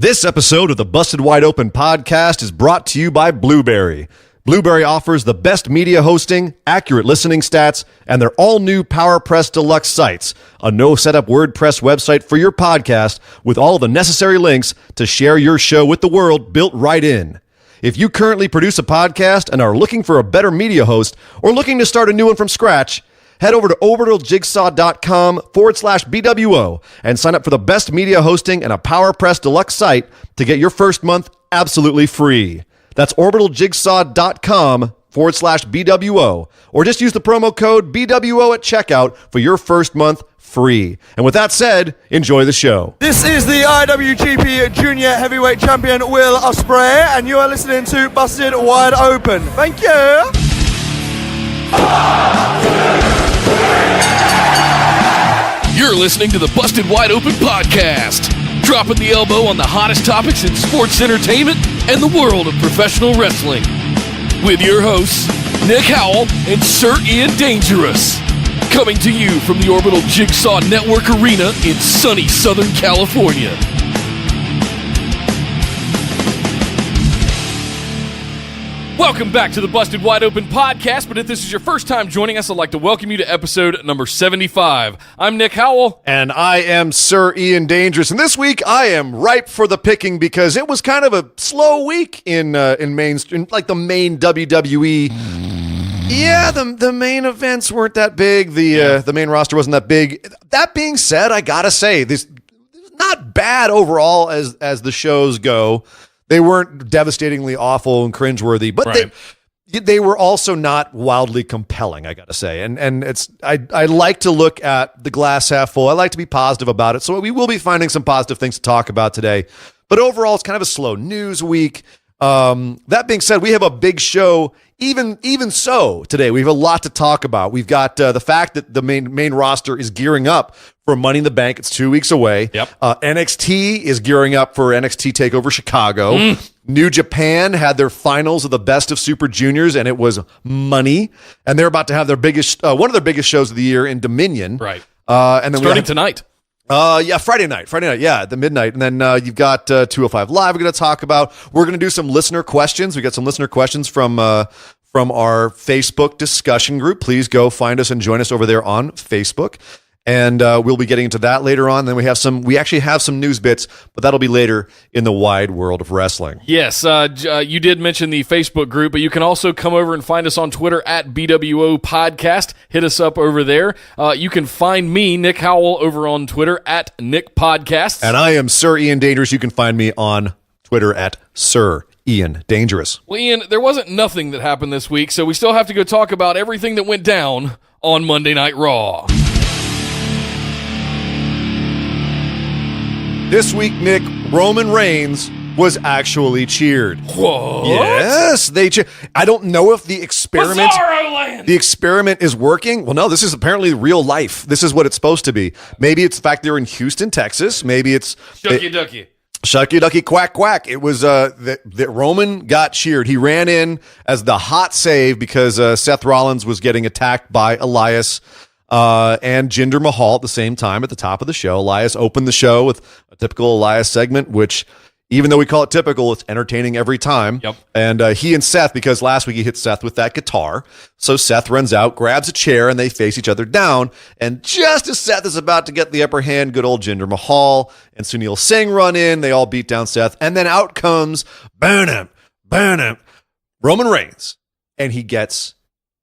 This episode of the Busted Wide Open podcast is brought to you by Blueberry. Blueberry offers the best media hosting, accurate listening stats, and their all-new PowerPress Deluxe sites, a no-setup WordPress website for your podcast with all the necessary links to share your show with the world built right in. If you currently produce a podcast and are looking for a better media host or looking to start a new one from scratch, head over to orbitaljigsaw.com/BWO and sign up for the best media hosting and a PowerPress Deluxe site to get your first month absolutely free. That's orbitaljigsaw.com/BWO, or just use the promo code BWO at checkout for your first month free. And with that said, enjoy the show. This is the IWGP Junior Heavyweight Champion Will Ospreay, and you are listening to Busted Wide Open. Thank you. You're listening to the Busted Wide Open podcast, dropping the elbow on the hottest topics in sports entertainment and the world of professional wrestling. With your hosts, Nick Howell and Sir Ian Dangerous. Coming to you from the Orbital Jigsaw Network Arena in sunny Southern California. Welcome back to the Busted Wide Open podcast, but if this is your first time joining us, I'd like to welcome you to episode number 75. I'm Nick Howell. And I am Sir Ian Dangerous. And this week, I am ripe for the picking because it was kind of a slow week in mainstream, like the main WWE. Yeah, the main events weren't that big. The main roster wasn't that big. That being said, I gotta say, this is not bad overall as the shows go. They weren't devastatingly awful and cringeworthy, but right. They were also not wildly compelling, I gotta say. And it's I like to look at the glass half full. I like to be positive about it. So we will be finding some positive things to talk about today. But overall, it's kind of a slow news week. That being said, we have a big show. Even so, today we have a lot to talk about. We've got the fact that the main roster is gearing up for Money in the Bank. It's 2 weeks away. Yep. NXT is gearing up for NXT Takeover Chicago. New Japan had their finals of the Best of Super Juniors, and it was money. And they're about to have their biggest, one of their biggest shows of the year in Dominion. Right. And then starting tonight. Friday night, at the midnight. And then you've got 205 Live we're going to talk about. We're going to do some listener questions. We got some listener questions from our Facebook discussion group. Please go find us and join us over there on Facebook. And we'll be getting into that later on. Then we actually have some news bits, but that'll be later in the wide world of wrestling. Yes, you did mention the Facebook group, but you can also come over and find us on Twitter at BWO Podcast. Hit us up over there. You can find me, Nick Howell, over on Twitter at Nick Podcasts. And I am Sir Ian Dangerous. You can find me on Twitter at Sir Ian Dangerous. Well, Ian, there wasn't nothing that happened this week, so we still have to go talk about everything that went down on Monday Night Raw. This week, Nick, Roman Reigns was actually cheered. What? Yes, they cheered. I don't know if the experiment is working. Well, no, this is apparently real life. This is what it's supposed to be. Maybe it's the fact they're in Houston, Texas. Maybe it's Shucky Ducky. Shucky Ducky Quack Quack. It was that Roman got cheered. He ran in as the hot save because Seth Rollins was getting attacked by Elias and Jinder Mahal at the same time at the top of the show. Elias opened the show with a typical Elias segment, which, even though we call it typical, it's entertaining every time. Yep. And he and Seth, because last week he hit Seth with that guitar. So Seth runs out, grabs a chair, and they face each other down. And just as Seth is about to get the upper hand, good old Jinder Mahal and Sunil Singh run in. They all beat down Seth. And then out comes Roman Reigns. And he gets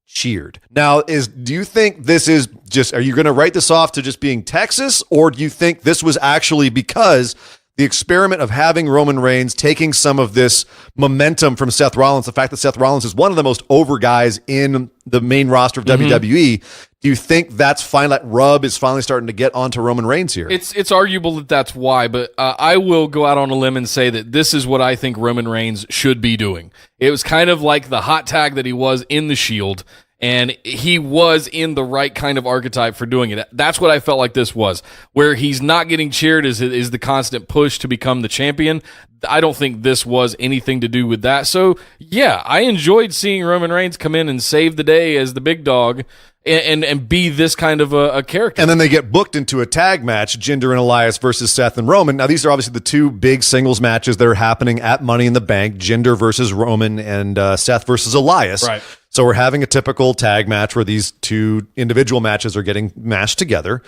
cheered. Now, do you think this is just, are you going to write this off to just being Texas? Or do you think this was actually because the experiment of having Roman Reigns taking some of this momentum from Seth Rollins, the fact that Seth Rollins is one of the most over guys in the main roster of WWE, do you think that's finally, that rub is finally starting to get onto Roman Reigns here? It's arguable that that's why, but I will go out on a limb and say that this is what I think Roman Reigns should be doing. It was kind of like the hot tag that he was in the Shield, And he was in the right kind of archetype for doing it. That's what I felt like this was. Where he's not getting cheered is the constant push to become the champion. I don't think this was anything to do with that. So, yeah, I enjoyed seeing Roman Reigns come in and save the day as the big dog and be this kind of a character. And then they get booked into a tag match, Jinder and Elias versus Seth and Roman. Now, these are obviously the two big singles matches that are happening at Money in the Bank, Jinder versus Roman and Seth versus Elias. Right. So we're having a typical tag match where these two individual matches are getting mashed together.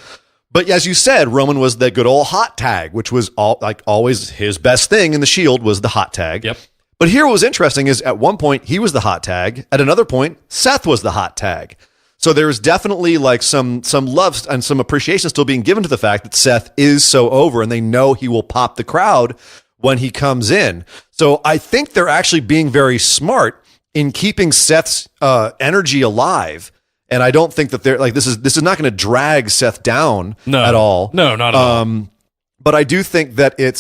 But as you said, Roman was the good old hot tag, which was always his best thing in the Shield was the hot tag. Yep. But here what was interesting is at one point he was the hot tag. At another point, Seth was the hot tag. So there's definitely like some love and some appreciation still being given to the fact that Seth is so over and they know he will pop the crowd when he comes in. So I think they're actually being very smart in keeping Seth's energy alive. And I don't think that they're like this is not going to drag Seth down at all. No, not at all. But I do think that it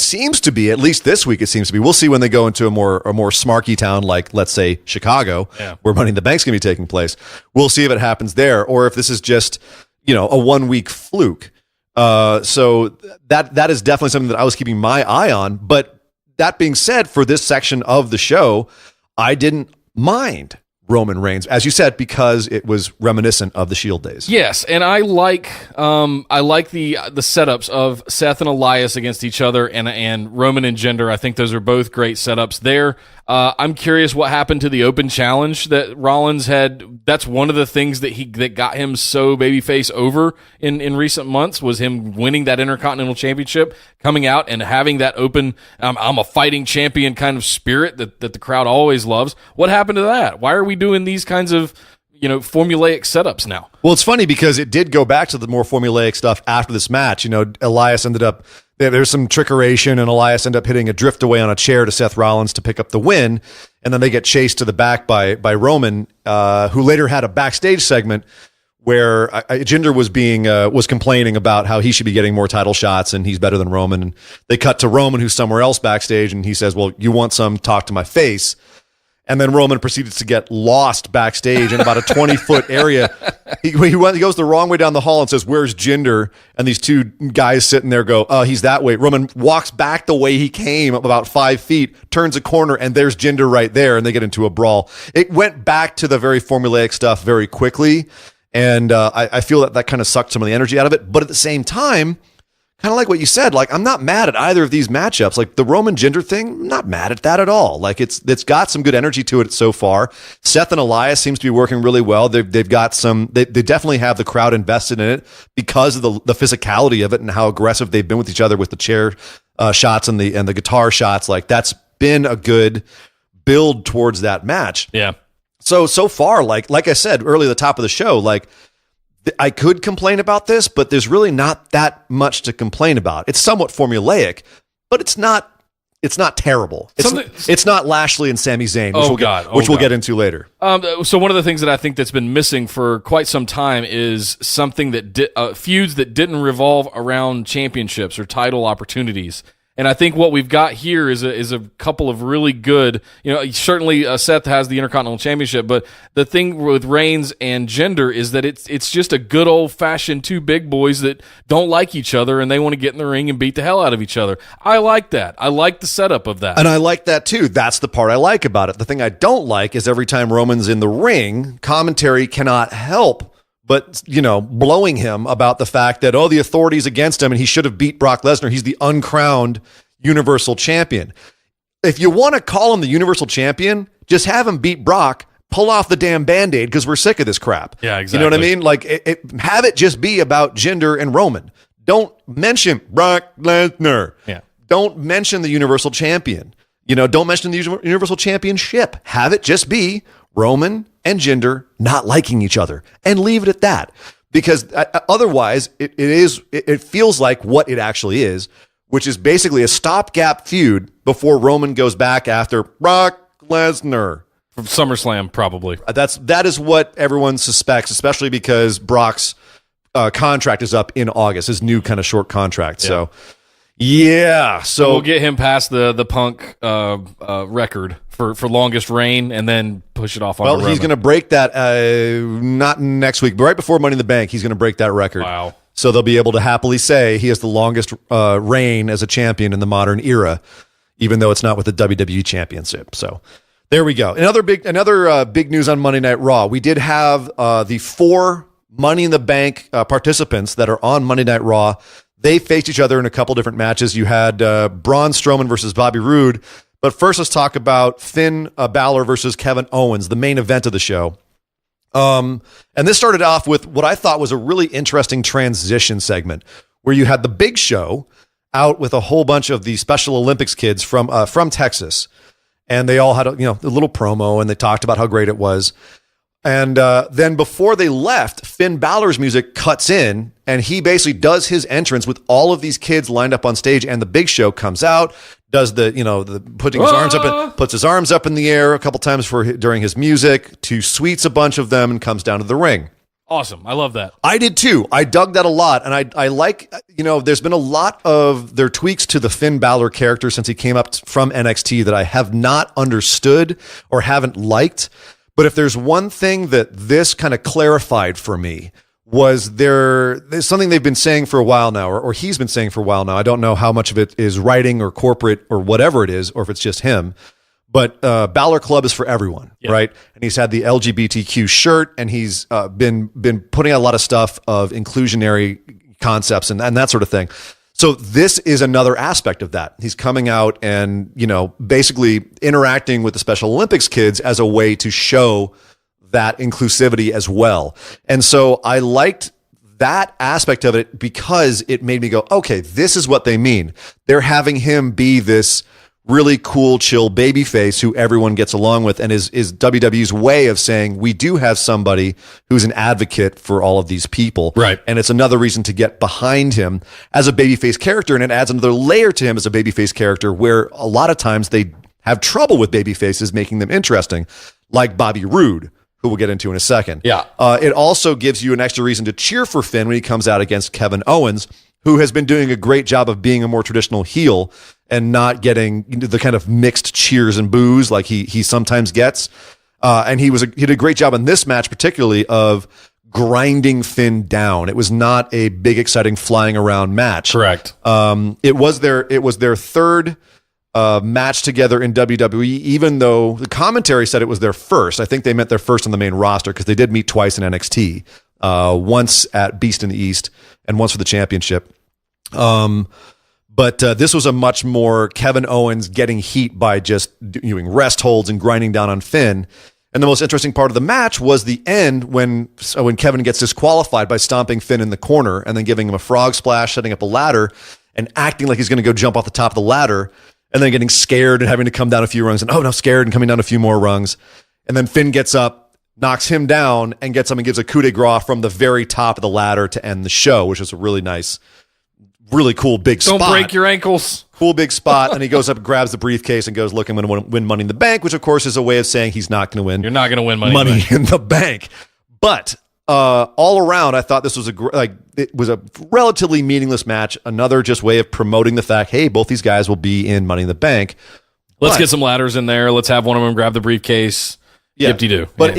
seems to be, at least this week, it seems to be. We'll see when they go into a more smarky town like, let's say, Chicago, where Money in the Bank's going to be taking place. We'll see if it happens there or if this is just, a 1 week fluke. So that is definitely something that I was keeping my eye on. But that being said, for this section of the show, I didn't mind Roman Reigns, as you said, because it was reminiscent of the Shield days. Yes, and I like the setups of Seth and Elias against each other, and Roman and Jinder. I think those are both great setups there. I'm curious what happened to the open challenge that Rollins had. That's one of the things that got him so babyface over in recent months was him winning that Intercontinental Championship, coming out and having that open I'm a fighting champion kind of spirit that the crowd always loves. What happened to that? Why are we doing these kinds of formulaic setups now? Well, it's funny because it did go back to the more formulaic stuff after this match. Elias ended up, there's some trickeration, and Elias ended up hitting a drift away on a chair to Seth Rollins to pick up the win. And then they get chased to the back by Roman, who later had a backstage segment where Jinder was complaining about how he should be getting more title shots and he's better than Roman. And they cut to Roman, who's somewhere else backstage, and he says, "Well, you want some? Talk to my face." And then Roman proceeded to get lost backstage in about a 20-foot area. He goes the wrong way down the hall and says, "Where's Jinder?" And these two guys sitting there go, "Oh, he's that way." Roman walks back the way he came, about 5 feet, turns a corner, and there's Jinder right there, and they get into a brawl. It went back to the very formulaic stuff very quickly, and I feel that kind of sucked some of the energy out of it. But at the same time, kind of like what you said, like I'm not mad at either of these matchups. Like the Roman Jinder thing, I'm not mad at that at all. Like it's got some good energy to it so far. Seth and Elias seems to be working really well. They've got they definitely have the crowd invested in it because of the physicality of it and how aggressive they've been with each other with the chair shots and the guitar shots. Like that's been a good build towards that match. Yeah. So far, like I said earlier at the top of the show, like I could complain about this, but there's really not that much to complain about. It's somewhat formulaic, but it's not terrible. It's not Lashley and Sami Zayn, which we'll get into later. So one of the things that I think that's been missing for quite some time is something that feuds that didn't revolve around championships or title opportunities. And I think what we've got here is a couple of really good, certainly Seth has the Intercontinental Championship, but the thing with Reigns and Jinder is that it's just a good old-fashioned two big boys that don't like each other and they want to get in the ring and beat the hell out of each other. I like that. I like the setup of that. And I like that too. That's the part I like about it. The thing I don't like is every time Roman's in the ring, commentary cannot help but, blowing him about the fact that, the authority's against him and he should have beat Brock Lesnar. He's the uncrowned Universal Champion. If you want to call him the Universal Champion, just have him beat Brock, pull off the damn Band-Aid because we're sick of this crap. Yeah, exactly. You know what I mean? Like, have it just be about Jinder and Roman. Don't mention Brock Lesnar. Yeah. Don't mention the Universal Champion. Don't mention the Universal Championship. Have it just be Roman and Jinder not liking each other and leave it at that, because otherwise it feels like what it actually is, which is basically a stopgap feud before Roman goes back after Brock Lesnar from SummerSlam. Probably that is what everyone suspects, especially because Brock's contract is up in August, his new kind of short contract. Yeah. So we'll get him past the Punk record for longest reign and then push it off on Well, he's going to break that, not next week, but right before Money in the Bank, he's going to break that record. Wow. So they'll be able to happily say he has the longest reign as a champion in the modern era, even though it's not with the WWE Championship. So there we go. Another big news on Monday Night Raw. We did have the 4 Money in the Bank participants that are on Monday Night Raw. They faced each other in a couple different matches. You had Braun Strowman versus Bobby Roode. But first, let's talk about Finn Balor versus Kevin Owens, the main event of the show. And this started off with what I thought was a really interesting transition segment where you had the Big Show out with a whole bunch of the Special Olympics kids from Texas. And they all had a little promo and they talked about how great it was. And then before they left, Finn Balor's music cuts in and he basically does his entrance with all of these kids lined up on stage, and the Big Show comes out, does the putting his arms up, puts his arms up in the air a couple times during his music, to sweets a bunch of them and comes down to the ring. Awesome. I love that. I did too. I dug that a lot. And I like, there's been a lot of their tweaks to the Finn Balor character since he came up from NXT that I have not understood or haven't liked. But if there's one thing that this kind of clarified for me, was there's something they've been saying for a while now, or he's been saying for a while now. I don't know how much of it is writing or corporate or whatever it is, or if it's just him. But Balor Club is for everyone, right? And he's had the LGBTQ shirt, and he's been putting out a lot of stuff of inclusionary concepts and that sort of thing. So this is another aspect of that. He's coming out and, basically interacting with the Special Olympics kids as a way to show that inclusivity as well. And so I liked that aspect of it because it made me go, okay, this is what they mean. They're having him be this really cool, chill babyface who everyone gets along with, and is WWE's way of saying we do have somebody who's an advocate for all of these people. Right. And it's another reason to get behind him as a babyface character, and it adds another layer to him as a babyface character where a lot of times they have trouble with babyfaces making them interesting, like Bobby Roode, who we'll get into in a second. Yeah. It also gives you an extra reason to cheer for Finn when he comes out against Kevin Owens, who has been doing a great job of being a more traditional heel and not getting the kind of mixed cheers and boos like he sometimes gets. And he did a great job in this match, particularly of grinding Finn down. It was not a big, exciting flying around match. Correct. It was their third match together in WWE, even though the commentary said it was their first. I think they meant their first on the main roster because they did meet twice in NXT, once at Beast in the East and once for the championship. But this was a much more Kevin Owens getting heat by just doing rest holds and grinding down on Finn. And the most interesting part of the match was the end when Kevin gets disqualified by stomping Finn in the corner and then giving him a frog splash, setting up a ladder, and acting like he's going to go jump off the top of the ladder, and then getting scared and having to come down a few rungs, and scared and coming down a few more rungs. And then Finn gets up, knocks him down, and gets up and gives a coup de grace from the very top of the ladder to end the show, which is a really nice, really cool big spot. Don't break your ankles. Cool big spot. And he goes up and grabs the briefcase and goes, look, I'm going to win Money in the Bank, which of course is a way of saying he's not going to win. You're not going to win Money in the Bank. But all around, I thought this was it was a relatively meaningless match. Another just way of promoting the fact, hey, both these guys will be in Money in the Bank. Let's get some ladders in there. Let's have one of them grab the briefcase. Yeah. Yip-de-doo. But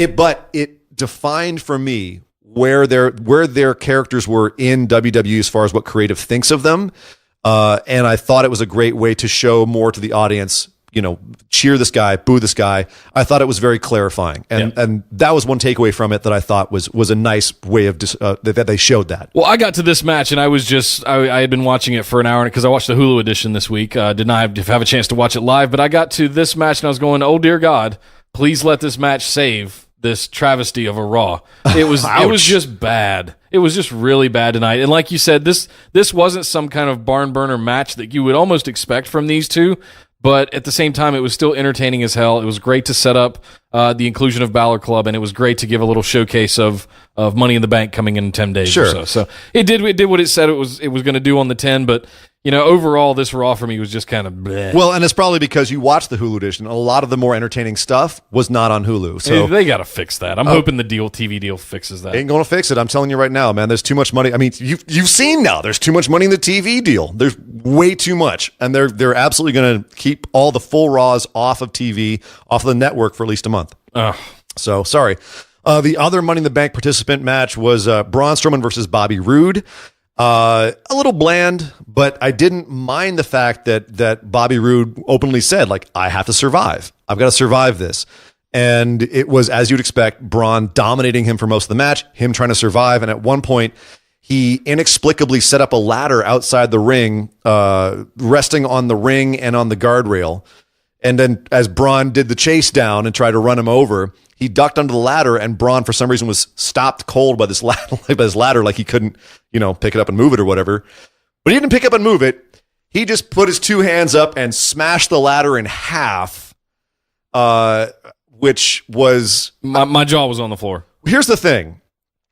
it defined for me where their characters were in WWE as far as what creative thinks of them. And I thought it was a great way to show more to the audience, cheer this guy, boo this guy. I thought it was very clarifying. And that was one takeaway from it that I thought was a nice way of that they showed that. Well, I got to this match and I was I had been watching it for an hour because I watched the Hulu edition this week. Did not have a chance to watch it live, but I got to this match and I was going, oh dear God, please let this match save this travesty of a Raw. It was just bad. It was just really bad tonight. And like you said, this wasn't some kind of barn burner match that you would almost expect from these two, but at the same time, it was still entertaining as hell. It was great to set up the inclusion of Balor Club, and it was great to give a little showcase of Money in the Bank coming in 10 days or so. So it did what it said it was going to do on the 10, but overall, this Raw for me was just kind of bleh. Well, and it's probably because you watched the Hulu edition. A lot of the more entertaining stuff was not on Hulu. So They got to fix that. I'm hoping the TV deal fixes that. ain't going to fix it. I'm telling you right now, man. There's too much money. I mean, you've seen now. There's too much money in the TV deal. There's way too much, and they're absolutely going to keep all the full Raws off of TV, off of the network for at least a month. So sorry. The other Money in the Bank participant match was Braun Strowman versus Bobby Roode. A little bland, but I didn't mind the fact that Bobby Roode openly said, like, I have to survive. I've got to survive this. And it was, as you'd expect, Braun dominating him for most of the match, him trying to survive. And at one point, he inexplicably set up a ladder outside the ring, resting on the ring and on the guardrail. And then as Braun did the chase down and tried to run him over, he ducked under the ladder, and Braun, for some reason, was stopped cold by this ladder, like he couldn't, pick it up and move it or whatever. But he didn't pick up and move it. He just put his two hands up and smashed the ladder in half, which was... My jaw was on the floor. Here's the thing.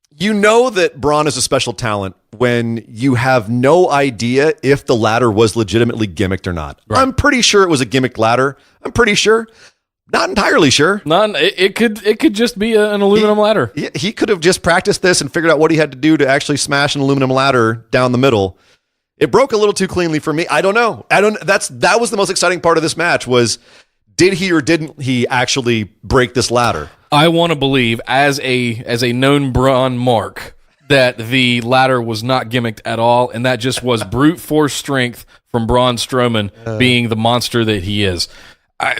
You know that Braun is a special talent when you have no idea if the ladder was legitimately gimmicked or not. Right. I'm pretty sure it was a gimmicked ladder. I'm pretty sure. Not entirely sure. It could just be an aluminum ladder. He could have just practiced this and figured out what he had to do to actually smash an aluminum ladder down the middle. It broke a little too cleanly for me. I don't know. That was the most exciting part of this match was, did he or didn't he actually break this ladder? I want to believe, as a known Braun mark, that the ladder was not gimmicked at all, and that just was brute force strength from Braun Strowman being the monster that he is. I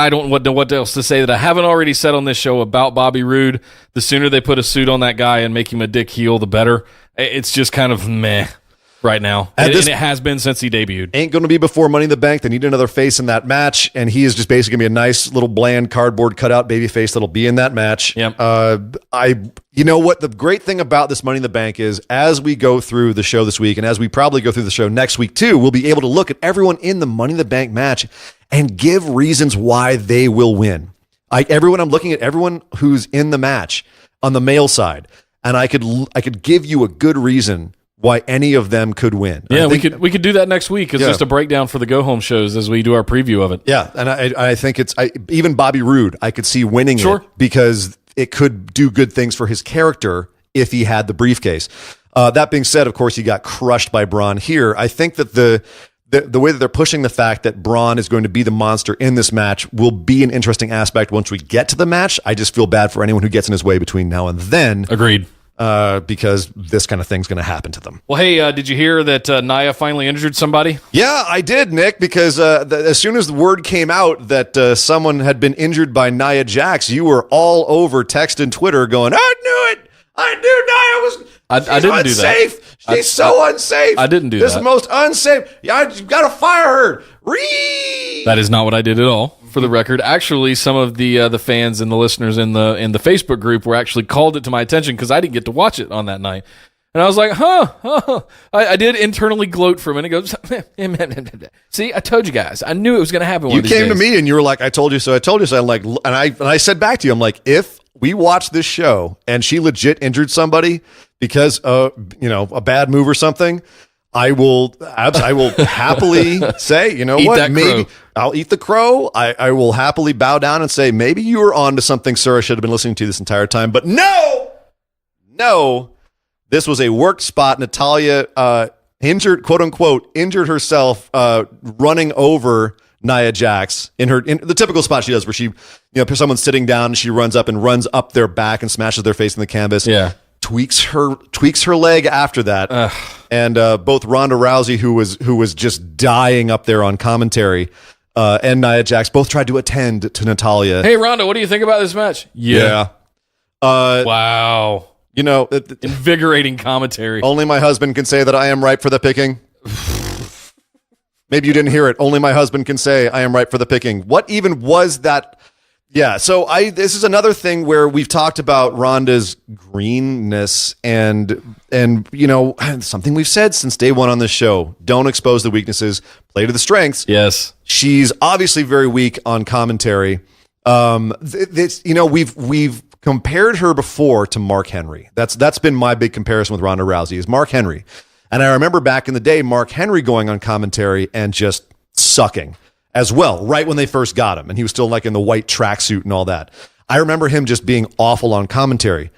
don't know what else to say that I haven't already said on this show about Bobby Roode. The sooner they put a suit on that guy and make him a dick heel, the better. It's just kind of meh right now. And it has been since he debuted. Ain't going to be before Money in the Bank. They need another face in that match, and he is just basically going to be a nice little bland cardboard cutout baby face that'll be in that match. Yep. You know what? The great thing about this Money in the Bank is, as we go through the show this week, and as we probably go through the show next week too, we'll be able to look at everyone in the Money in the Bank match and give reasons why they will win. I'm looking at everyone who's in the match on the male side, and I could give you a good reason why any of them could win. Yeah, we could do that next week. It's just a breakdown for the go home shows as we do our preview of it. Yeah, and I think even Bobby Roode, I could see winning it because it could do good things for his character if he had the briefcase. That being said, of course, he got crushed by Braun here. I think that the way that they're pushing the fact that Braun is going to be the monster in this match will be an interesting aspect once we get to the match. I just feel bad for anyone who gets in his way between now and then. Agreed. Because this kind of thing's going to happen to them. Well, hey, did you hear that Nia finally injured somebody? Yeah, I did, Nick, because as soon as the word came out that someone had been injured by Nia Jax, you were all over text and Twitter going, I knew it! I knew Nia was... I didn't do that. Unsafe. She's so unsafe. I didn't do this that. This is the most unsafe. Yeah, you got to fire her. That is not what I did at all. For the record, actually, some of the fans and the listeners in the Facebook group were actually called it to my attention because I didn't get to watch it on that night, and I was like, I did internally gloat for a minute. Goes, see, I told you guys, I knew it was going to happen. You came to me and you were like, I told you so. I told you so. I'm like, and I said back to you, I'm like, if we watch this show and she legit injured somebody because a bad move or something, I will happily say, you know what? Maybe I'll eat the crow. I will happily bow down and say, maybe you were on to something, sir. I should have been listening to this entire time. But no, this was a worked spot. Natalya injured, quote unquote, injured herself running over Nia Jax in the typical spot she does, where she, someone's sitting down and she runs up their back and smashes their face in the canvas. Yeah. Tweaks her leg after that. And both Ronda Rousey, who was just dying up there on commentary, and Nia Jax both tried to attend to Natalya. Hey, Ronda, what do you think about this match? Yeah. Wow. Invigorating commentary. Only my husband can say that I am ripe for the picking. Maybe you didn't hear it. Only my husband can say I am ripe for the picking. What even was that? Yeah, so this is another thing where we've talked about Ronda's greenness and something we've said since day one on this show. Don't expose the weaknesses, play to the strengths. Yes. She's obviously very weak on commentary. We've compared her before to Mark Henry. That's been my big comparison with Ronda Rousey is Mark Henry. And I remember back in the day, Mark Henry going on commentary and just sucking as well, right when they first got him. And he was still like in the white tracksuit and all that. I remember him just being awful on commentary.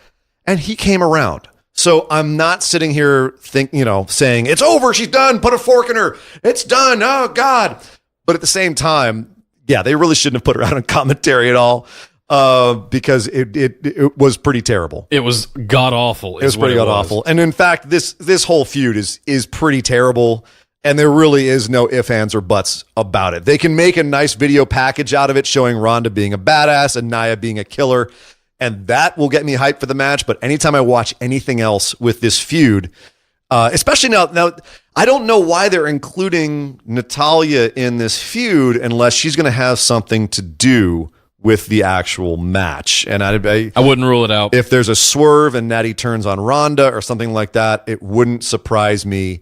And he came around. So I'm not sitting here saying, it's over, she's done, put a fork in her, it's done, oh God. But at the same time, yeah, they really shouldn't have put her out on commentary at all. Because it was pretty terrible. It was god awful. It was pretty god awful. And in fact, this whole feud is pretty terrible. And there really is no ifs, ands, or buts about it. They can make a nice video package out of it showing Ronda being a badass and Nia being a killer. And that will get me hyped for the match. But anytime I watch anything else with this feud, especially now, I don't know why they're including Natalya in this feud unless she's going to have something to do with the actual match. And I wouldn't rule it out. If there's a swerve and Natty turns on Ronda or something like that, it wouldn't surprise me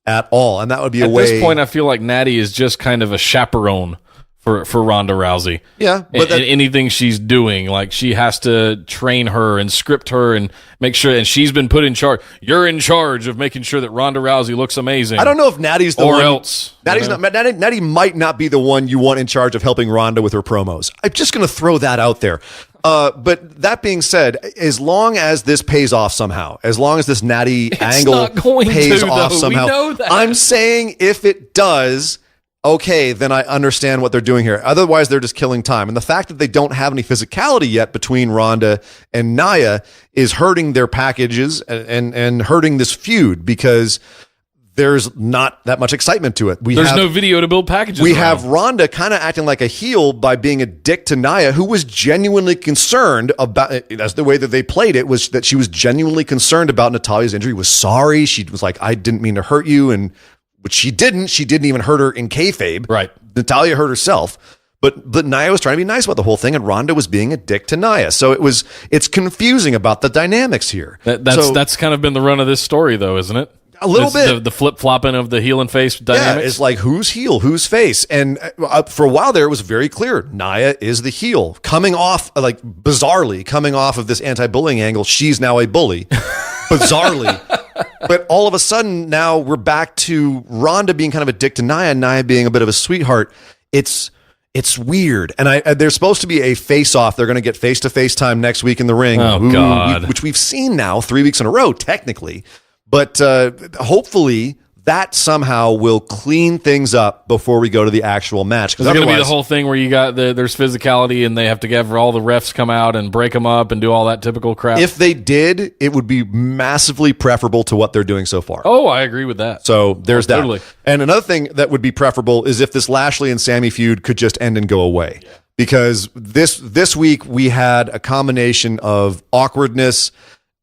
at all. And that would be at this point, I feel like Natty is just kind of a chaperone for Ronda Rousey. Yeah. But anything she's doing, like she has to train her and script her and make sure, and she's been put in charge. You're in charge of making sure that Ronda Rousey looks amazing. I don't know if Natty's the or one. Else. Natty might not be the one you want in charge of helping Ronda with her promos. I'm just going to throw that out there. But that being said, as long as this pays off somehow, as long as this Natty angle pays off somehow, we know that. I'm saying if it does, okay, then I understand what they're doing here. Otherwise, they're just killing time. And the fact that they don't have any physicality yet between Ronda and Nia is hurting their packages and hurting this feud because there's not that much excitement to it. There's no video to build packages We around. have Ronda kind of acting like a heel by being a dick to Nia, who was genuinely concerned about it. That's the way that they played it, was that she was genuinely concerned about Natalya's injury, was sorry. She was like, I didn't mean to hurt you. And which she didn't. She didn't even hurt her in kayfabe. Right. Natalya hurt herself. But Nia was trying to be nice about the whole thing, and Ronda was being a dick to Nia. So it's confusing about the dynamics here. That's kind of been the run of this story, though, isn't it? A little bit. The flip-flopping of the heel and face dynamics. Yeah, it's like who's heel, who's face. And for a while there, it was very clear. Nia is the heel. Coming off, bizarrely, coming off of this anti-bullying angle, she's now a bully. Bizarrely. But all of a sudden, now we're back to Ronda being kind of a dick to Nia, and Nia being a bit of a sweetheart. It's weird. And there's supposed to be a face-off. They're going to get face-to-face time next week in the ring. Oh, God. Which we've seen now 3 weeks in a row, technically. But hopefully that somehow will clean things up before we go to the actual match. Because it's going to be the whole thing where you got there's physicality and they have to have all the refs come out and break them up and do all that typical crap. If they did, it would be massively preferable to what they're doing so far. Oh, I agree with that. So there's that. Totally. And another thing that would be preferable is if this Lashley and Sammy feud could just end and go away. Yeah. Because this week we had a combination of awkwardness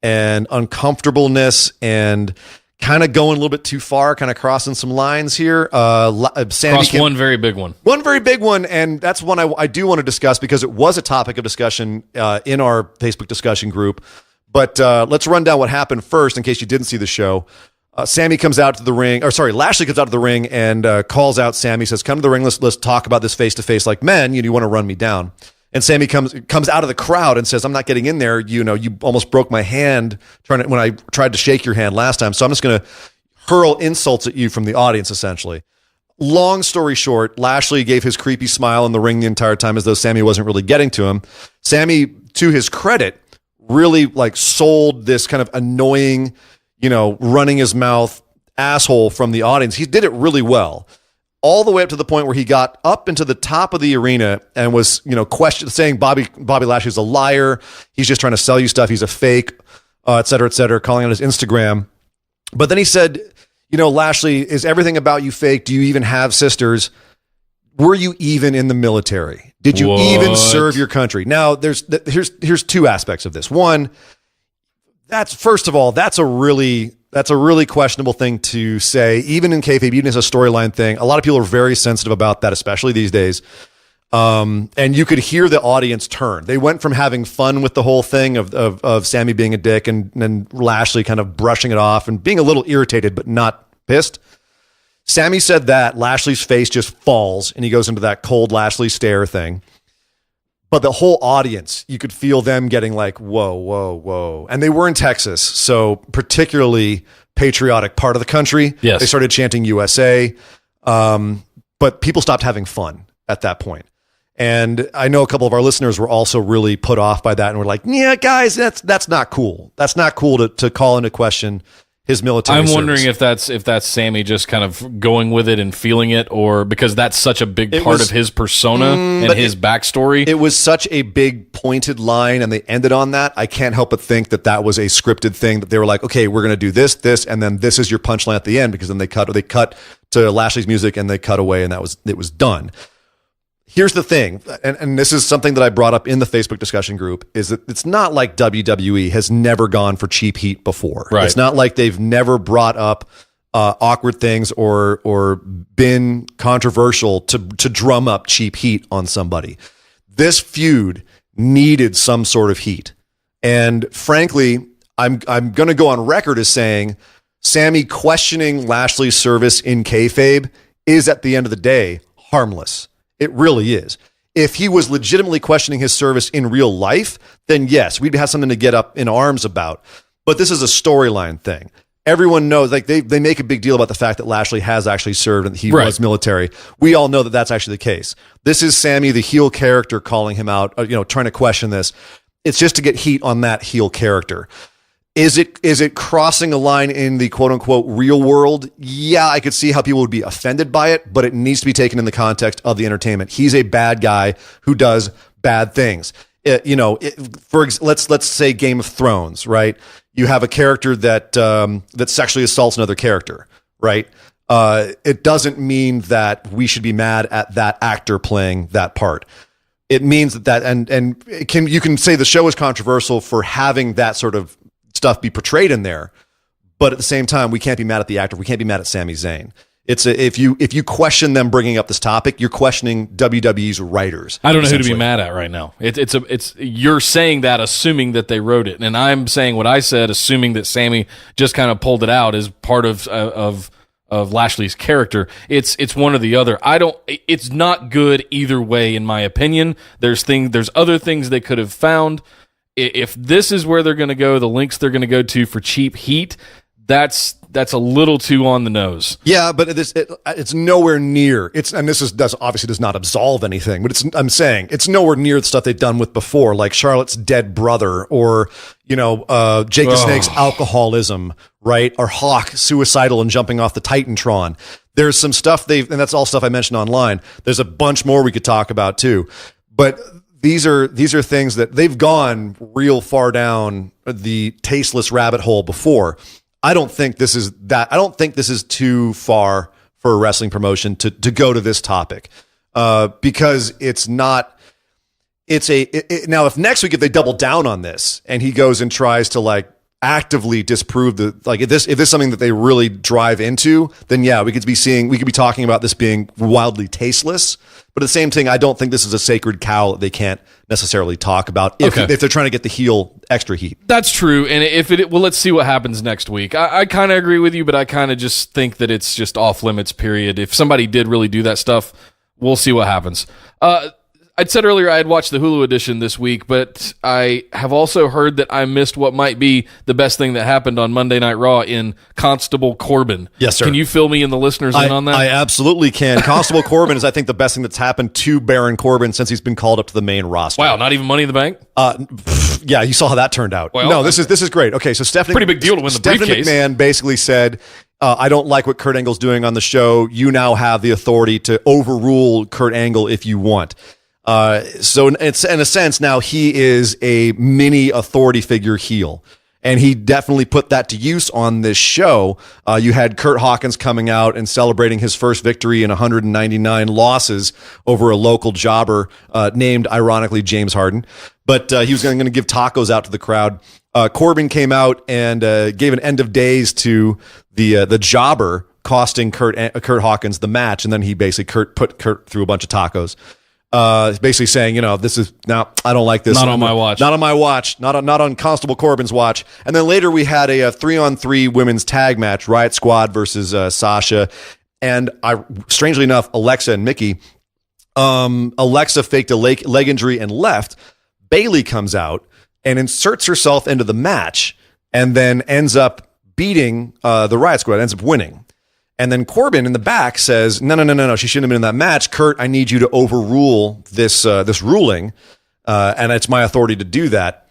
and uncomfortableness and kind of going a little bit too far, kind of crossing some lines here. Sammy one very big one. One very big one, and that's one I do want to discuss because it was a topic of discussion in our Facebook discussion group. But let's run down what happened first in case you didn't see the show. Lashley comes out to the ring and calls out Sammy, says, come to the ring, let's talk about this face-to-face like men. You want to run me down. And Sammy comes out of the crowd and says, I'm not getting in there. You almost broke my hand when I tried to shake your hand last time. So I'm just going to hurl insults at you from the audience, essentially. Long story short, Lashley gave his creepy smile in the ring the entire time as though Sammy wasn't really getting to him. Sammy, to his credit, really sold this kind of annoying, running his mouth asshole from the audience. He did it really well. All the way up to the point where he got up into the top of the arena and was, saying Bobby Lashley's a liar. He's just trying to sell you stuff. He's a fake, et cetera, calling on his Instagram. But then he said, Lashley, is everything about you fake? Do you even have sisters? Were you even in the military? Did you even serve your country? Now, here's two aspects of this. One, that's a really questionable thing to say, even in kayfabe, even as a storyline thing. A lot of people are very sensitive about that, especially these days. And you could hear the audience turn. They went from having fun with the whole thing of Sammy being a dick and Lashley kind of brushing it off and being a little irritated, but not pissed. Sammy said that. Lashley's face just falls, and he goes into that cold Lashley stare thing. But the whole audience, you could feel them getting like, whoa, whoa, whoa. And they were in Texas, so particularly patriotic part of the country. Yes. They started chanting USA, but people stopped having fun at that point. And I know a couple of our listeners were also really put off by that and were like, yeah, guys, that's not cool. That's not cool to call into question his military I'm service. wondering if that's Sammy just kind of going with it and feeling it, or because that's such a big part of his persona and his backstory. It was such a big pointed line, and they ended on that. I can't help but think that that was a scripted thing, that they were like, okay, we're going to do this, and then this is your punchline at the end, because then they cut to Lashley's music and they cut away, and it was done. Here's the thing, and this is something that I brought up in the Facebook discussion group, is that it's not like WWE has never gone for cheap heat before. Right. It's not like they've never brought up awkward things or been controversial to drum up cheap heat on somebody. This feud needed some sort of heat. And frankly, I'm going to go on record as saying Sammy questioning Lashley's service in kayfabe is, at the end of the day, harmless. It really is. If he was legitimately questioning his service in real life, then yes, we'd have something to get up in arms about. But this is a storyline thing. Everyone knows, like they make a big deal about the fact that Lashley has actually served and he was military. We all know that that's actually the case. This is Sammy, the heel character, calling him out, trying to question this. It's just to get heat on that heel character. Is it crossing a line in the quote unquote real world? Yeah, I could see how people would be offended by it, but it needs to be taken in the context of the entertainment. He's a bad guy who does bad things. Let's say Game of Thrones, right? You have a character that sexually assaults another character, right? It doesn't mean that we should be mad at that actor playing that part. It means that you can say the show is controversial for having that sort of stuff be portrayed in there, but at the same time, we can't be mad at the actor. We can't be mad at Sami Zayn. If you question them bringing up this topic, you're questioning WWE's writers. I don't know who to be mad at right now. It's you're saying that assuming that they wrote it, and I'm saying what I said, assuming that Sammy just kind of pulled it out as part of Lashley's character. It's one or the other. It's not good either way, in my opinion. There's other things they could have found. If this is where they're going to go, the links they're going to go to for cheap heat, that's a little too on the nose. Yeah, but it's nowhere near. This obviously does not absolve anything, but I'm saying it's nowhere near the stuff they've done with before, like Charlotte's dead brother, or Jake the Snake's alcoholism, right? Or Hawk suicidal and jumping off the Titantron. There's some stuff and that's all stuff I mentioned online. There's a bunch more we could talk about too, but these are things that they've gone real far down the tasteless rabbit hole before. I don't think this is too far for a wrestling promotion to go to this topic, because it's not. Now, if next week, if they double down on this and he goes and tries to actively disprove if this is something that they really drive into, then yeah, we could be talking about this being wildly tasteless. But at the same thing, I don't think this is a sacred cow that they can't necessarily talk about if they're trying to get the heel extra heat. That's true. And let's see what happens next week. I kind of agree with you, but I kind of just think that it's just off limits, period. If somebody did really do that stuff, we'll see what happens. I'd said earlier I had watched the Hulu edition this week, but I have also heard that I missed what might be the best thing that happened on Monday Night Raw in Constable Corbin. Yes, sir. Can you fill me and the listeners in on that? I absolutely can. Constable Corbin is, I think, the best thing that's happened to Baron Corbin since he's been called up to the main roster. Wow, not even Money in the Bank? Yeah, you saw how that turned out. Well, no, this is great. Okay, so pretty big deal to win the briefcase. Stephanie McMahon basically said, I don't like what Kurt Angle's doing on the show. You now have the authority to overrule Kurt Angle if you want. So it's, in a sense, now he is a mini authority figure heel. And he definitely put that to use on this show. You had Kurt Hawkins coming out and celebrating his first victory in 199 losses over a local jobber named, ironically, James Harden. But he was going to give tacos out to the crowd. Corbin came out and gave an end of days to the jobber, costing Kurt Hawkins the match. And then he basically put Kurt through a bunch of tacos. Basically saying, this is now, I don't like this. Not on my watch. Not on my watch. Not on Constable Corbin's watch. And then later we had a 3-on-3 women's tag match, Riot Squad versus Sasha. And strangely enough, Alexa and Mickey. Alexa faked a leg injury and left. Bayley comes out and inserts herself into the match and then ends up beating the Riot Squad, ends up winning. And then Corbin in the back says, no, she shouldn't have been in that match. Kurt, I need you to overrule this ruling, and it's my authority to do that.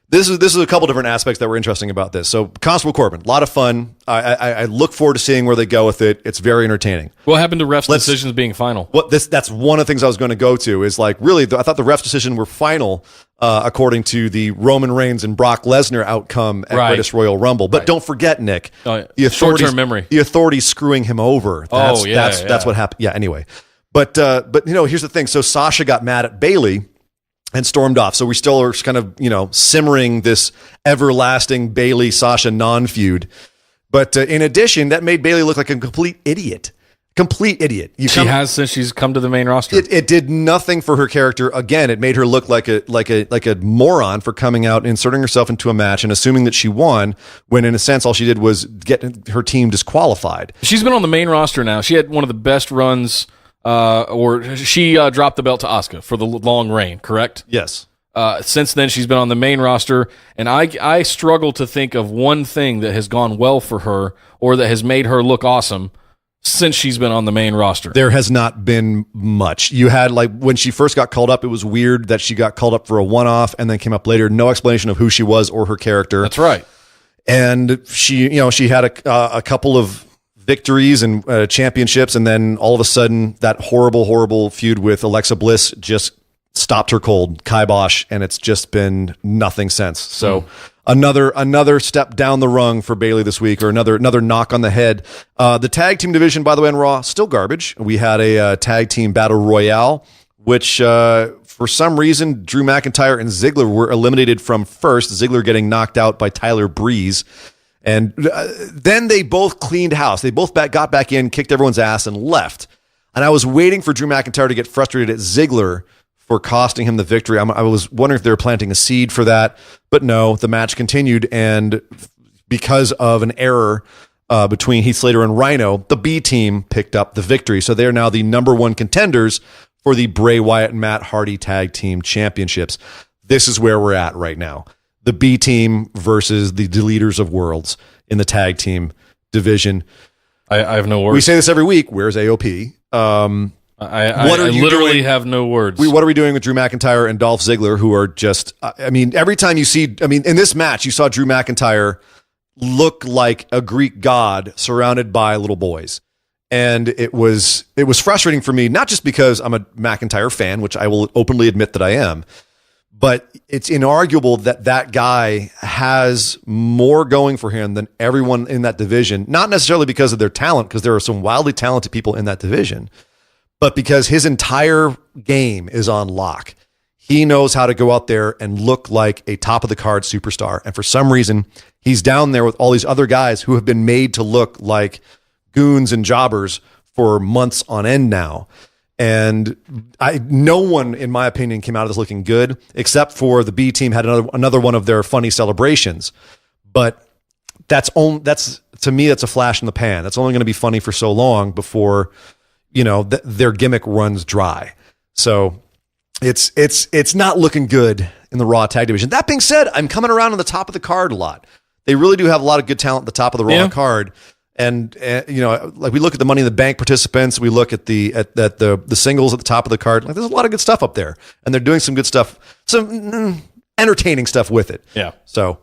This is a couple different aspects that were interesting about this. So Constable Corbin, a lot of fun. I look forward to seeing where they go with it. It's very entertaining. What happened to refs' decisions being final? That's one of the things I was going to go to is like, really, I thought the refs' decision were final according to the Roman Reigns and Brock Lesnar outcome at British Royal Rumble. But don't forget, Nick, the short-term memory. The authorities screwing him over. That's what happened. Yeah, anyway. But here's the thing. So Sasha got mad at Bayley and stormed off. So we still are kind of, simmering this everlasting Bayley-Sasha non-feud. But in addition, that made Bayley look like a complete idiot. Complete idiot. She has since she's come to the main roster. It did nothing for her character. Again, it made her look like a moron for coming out, inserting herself into a match and assuming that she won, when in a sense all she did was get her team disqualified. She's been on the main roster now. She had one of the best runs. She dropped the belt to Asuka for the long reign, correct? Yes. Since then, she's been on the main roster, and I struggle to think of one thing that has gone well for her or that has made her look awesome since she's been on the main roster. There has not been much. You had, like, when she first got called up, it was weird that she got called up for a one-off and then came up later. No explanation of who she was or her character. That's right. And she had a couple of victories and championships, and then all of a sudden that horrible feud with Alexa Bliss just stopped her cold, kibosh, and it's just been nothing since. So another step down the rung for Bayley this week, or another knock on the head. The tag team division, by the way, in Raw, still garbage. We had a tag team battle royale, which for some reason Drew McIntyre and Ziggler were eliminated from first, Ziggler getting knocked out by Tyler Breeze. And then they both cleaned house. They both got back in, kicked everyone's ass, and left. And I was waiting for Drew McIntyre to get frustrated at Ziggler for costing him the victory. I was wondering if they were planting a seed for that. But no, the match continued. And because of an error between Heath Slater and Rhino, the B team picked up the victory. So they are now the number one contenders for the Bray Wyatt and Matt Hardy Tag Team Championships. This is where we're at right now. The B team versus the Deleters of Worlds in the tag team division. I have no words. We say this every week. Where's AOP? I literally have no words. What are we doing with Drew McIntyre and Dolph Ziggler, who are just, every time you see, in this match, you saw Drew McIntyre look like a Greek god surrounded by little boys. And it was frustrating for me, not just because I'm a McIntyre fan, which I will openly admit that I am, but it's inarguable that guy has more going for him than everyone in that division, not necessarily because of their talent, because there are some wildly talented people in that division, but because his entire game is on lock. He knows how to go out there and look like a top-of-the-card superstar. And for some reason, he's down there with all these other guys who have been made to look like goons and jobbers for months on end now. And no one, in my opinion, came out of this looking good, except for the B team had another one of their funny celebrations. But that's to me, that's a flash in the pan. That's only going to be funny for so long before, their gimmick runs dry. So it's not looking good in the Raw tag division. That being said, I'm coming around on the top of the card a lot. They really do have a lot of good talent at the top of the Raw card. And like we look at the Money in the Bank participants, we look at the singles at the top of the card. Like, there's a lot of good stuff up there, and they're doing some good stuff, some entertaining stuff with it. Yeah. So,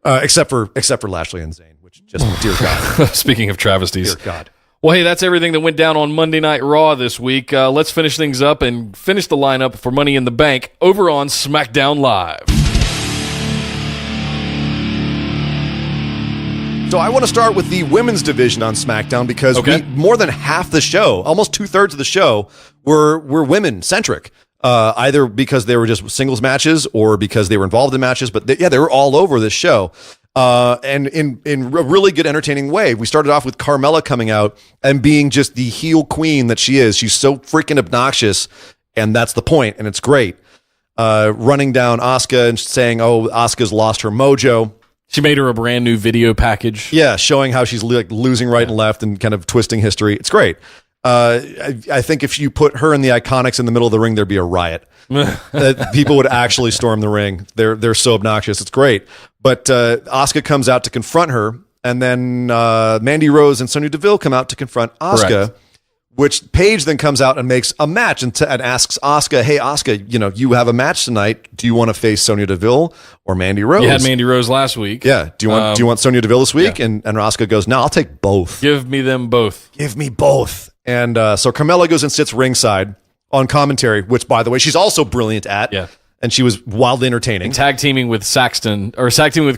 except for Lashley and Zayn, which just dear God. Speaking of travesties, dear God. Well, hey, that's everything that went down on Monday Night Raw this week. Let's finish things up and finish the lineup for Money in the Bank over on Smackdown Live. So I want to start with the women's division on SmackDown because more than half the show, almost 2/3 of the show, were women-centric. Either because they were just singles matches or because they were involved in matches. But they were all over this show. And in a really good, entertaining way. We started off with Carmella coming out and being just the heel queen that she is. She's so freaking obnoxious, and that's the point, and it's great. Running down Asuka and saying, Asuka's lost her mojo. She made her a brand new video package. Yeah, showing how she's like losing right and left and kind of twisting history. It's great. I think if you put her and the Iconics in the middle of the ring, there'd be a riot. People would actually storm the ring. They're so obnoxious. It's great. But Asuka comes out to confront her and then Mandy Rose and Sonya Deville come out to confront Asuka. Correct. Which Paige then comes out and makes a match and asks Asuka, "Hey Asuka, you have a match tonight. Do you want to face Sonya Deville or Mandy Rose?" You had Mandy Rose last week. Yeah. Do you want Sonya Deville this week? Yeah. And Asuka goes, "No, I'll take both. Give me them both. Give me both." And so Carmella goes and sits ringside on commentary, which, by the way, she's also brilliant at. Yeah. And she was wildly entertaining. Tag teaming with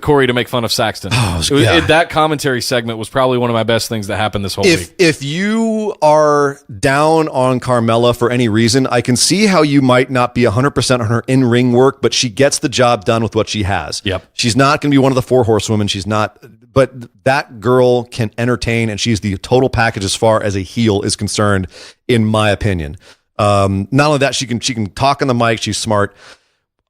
Corey to make fun of Saxton. That commentary segment was probably one of my best things that happened this whole week. If you are down on Carmella for any reason, I can see how you might not be 100% on her in-ring work, but she gets the job done with what she has. Yep. She's not going to be one of the 4 horsewomen. She's not, but that girl can entertain, and she's the total package as far as a heel is concerned, in my opinion. Not only that, she can talk on the mic. She's smart.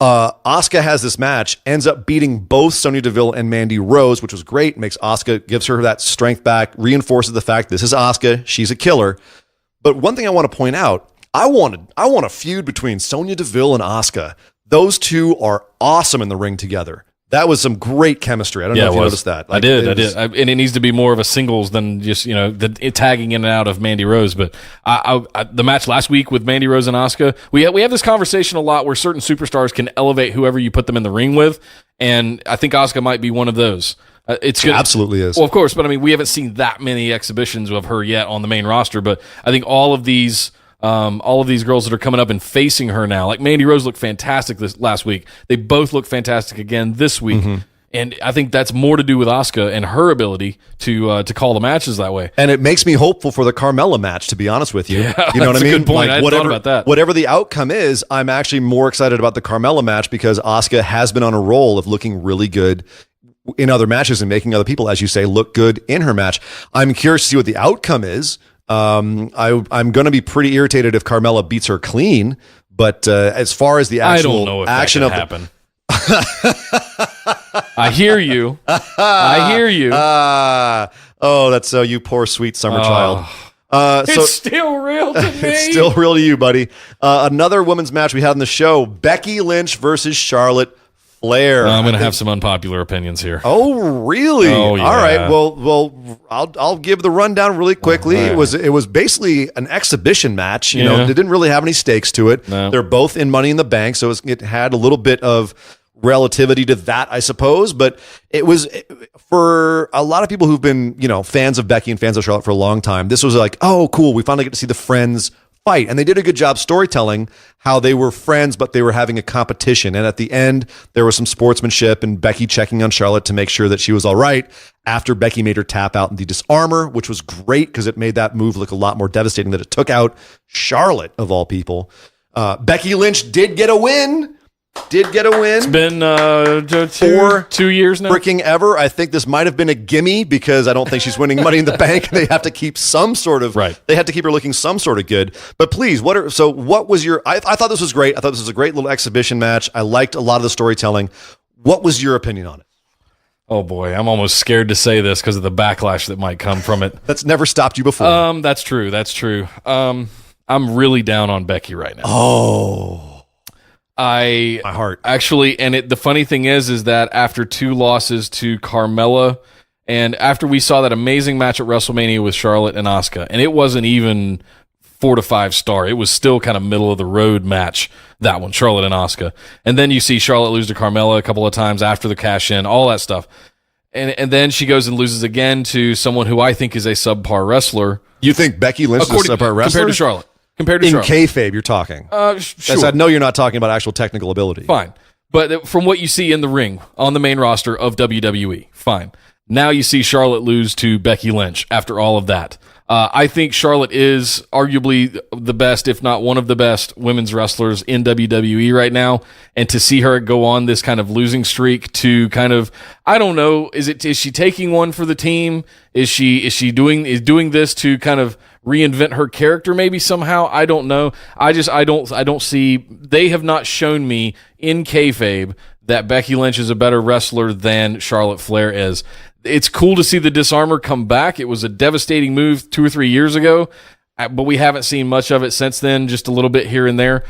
Asuka has this match, ends up beating both Sonya Deville and Mandy Rose, which was great. Makes Asuka, gives her that strength back, reinforces the fact this is Asuka. She's a killer. But one thing I want to point out, I want a feud between Sonya Deville and Asuka. Those two are awesome in the ring together. That was some great chemistry. I don't know if you noticed that. I did. And it needs to be more of a singles than just, the tagging in and out of Mandy Rose. But the match last week with Mandy Rose and Asuka, we have this conversation a lot where certain superstars can elevate whoever you put them in the ring with. And I think Asuka might be one of those. It's good. Absolutely is. Well, of course, but I mean, we haven't seen that many exhibitions of her yet on the main roster. But I think all of these girls that are coming up and facing her now, like Mandy Rose looked fantastic this last week. They both look fantastic again this week. Mm-hmm. And I think that's more to do with Asuka and her ability to call the matches that way. And it makes me hopeful for the Carmella match, to be honest with you. Yeah, you know what I mean? That's a good point. I hadn't thought about that. Whatever the outcome is, I'm actually more excited about the Carmella match because Asuka has been on a roll of looking really good in other matches and making other people, as you say, look good in her match. I'm curious to see what the outcome is. I'm going to be pretty irritated if Carmella beats her clean, but as far as the actual I don't know if action that of happen. I hear you. That's you poor sweet summer child. It's still real to me. It's still real to you, buddy. Another women's match we had on the show: Becky Lynch versus Charlotte Flair. I'm going to have some unpopular opinions here. Oh, really? Oh, yeah. All right. Well, I'll give the rundown really quickly. Right. It was basically an exhibition match. You know, they didn't really have any stakes to it. No. They're both in Money in the Bank, so it had a little bit of relativity to that, I suppose. But it was, for a lot of people who've been, fans of Becky and fans of Charlotte for a long time, this was like, oh, cool. We finally get to see the friends fight. And they did a good job storytelling how they were friends, but they were having a competition. And at the end, there was some sportsmanship and Becky checking on Charlotte to make sure that she was all right after Becky made her tap out in the disarmor, which was great because it made that move look a lot more devastating that it took out Charlotte, of all people. Becky Lynch did get a win. It's been 2 years now. Freaking ever. I think this might have been a gimme because I don't think she's winning Money in the Bank. They have to keep some sort of right. They have to keep her looking some sort of good. But please, what was your? I thought this was great. I thought this was a great little exhibition match. I liked a lot of the storytelling. What was your opinion on it? Oh boy, I'm almost scared to say this because of the backlash that might come from it. That's never stopped you before. That's true. I'm really down on Becky right now. Oh. My heart. Actually, and the funny thing is that after 2 losses to Carmella, and after we saw that amazing match at WrestleMania with Charlotte and Asuka, and it wasn't even 4 to 5 star, it was still kind of middle of the road match, that one, Charlotte and Asuka. And then you see Charlotte lose to Carmella a couple of times after the cash in, all that stuff. And then she goes and loses again to someone who I think is a subpar wrestler. You think Becky Lynch is a subpar wrestler? Compared to Charlotte. In kayfabe, you're talking. Sure. I know you're not talking about actual technical ability. Fine. But from what you see in the ring on the main roster of WWE, fine. Now you see Charlotte lose to Becky Lynch after all of that. I think Charlotte is arguably the best, if not one of the best, women's wrestlers in WWE right now. And to see her go on this kind of losing streak to kind of, I don't know, is she taking one for the team? Is she doing this to kind of reinvent her character maybe somehow? I don't know. I don't see, they have not shown me in kayfabe that Becky Lynch is a better wrestler than Charlotte Flair is. It's cool to see the disarmor come back. It was a devastating move 2 or 3 years ago, but we haven't seen much of it since then, just a little bit here and there.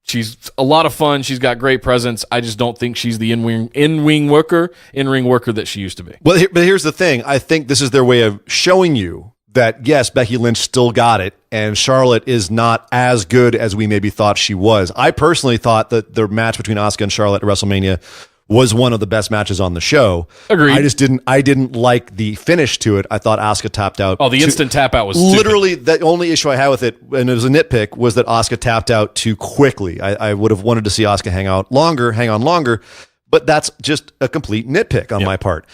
She's a lot of fun. She's got great presence. I just don't think she's the in-ring worker that she used to be. Well, but here's the thing. I think this is their way of showing you that, yes, Becky Lynch still got it, and Charlotte is not as good as we maybe thought she was. I personally thought that the match between Asuka and Charlotte at WrestleMania was one of the best matches on the show. Agreed. I didn't like the finish to it. I thought Asuka tapped out. Oh, the instant tap out was literally the only issue I had with it, and it was a nitpick, was that Asuka tapped out too quickly. I would have wanted to see Asuka hang on longer, but that's just a complete nitpick on my part.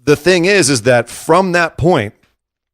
The thing is that from that point,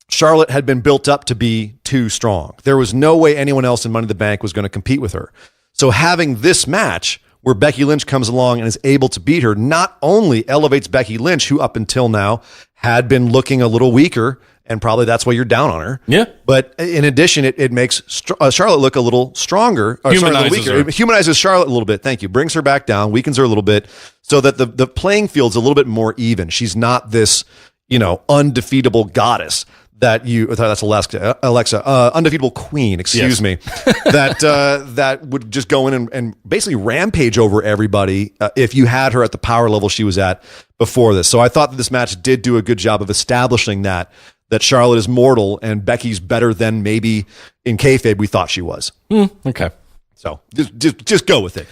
Charlotte had been built up to be too strong. There was no way anyone else in Money in the Bank was going to compete with her. So having this match where Becky Lynch comes along and is able to beat her not only elevates Becky Lynch, who up until now had been looking a little weaker, and probably that's why you're down on her. Yeah. But in addition, it makes Charlotte look a little stronger. Humanizes her. It humanizes Charlotte a little bit. Thank you. Brings her back down, weakens her a little bit, so that the playing field's a little bit more even. She's not this, undefeatable goddess that's Alexa, undefeatable queen, excuse me, that would just go in and basically rampage over everybody if you had her at the power level she was at before this. So I thought that this match did do a good job of establishing that Charlotte is mortal and Becky's better than maybe in kayfabe we thought she was. Okay. So just go with it.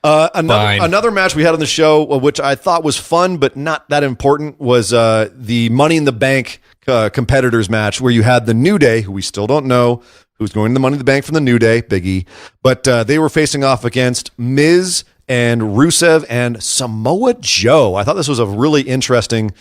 Another match we had on the show, which I thought was fun but not that important, was the Money in the Bank competitors match, where you had the New Day, who we still don't know who's going to the Money in the Bank from the New Day, Big E, but they were facing off against Miz and Rusev and Samoa Joe. I thought this was a really interesting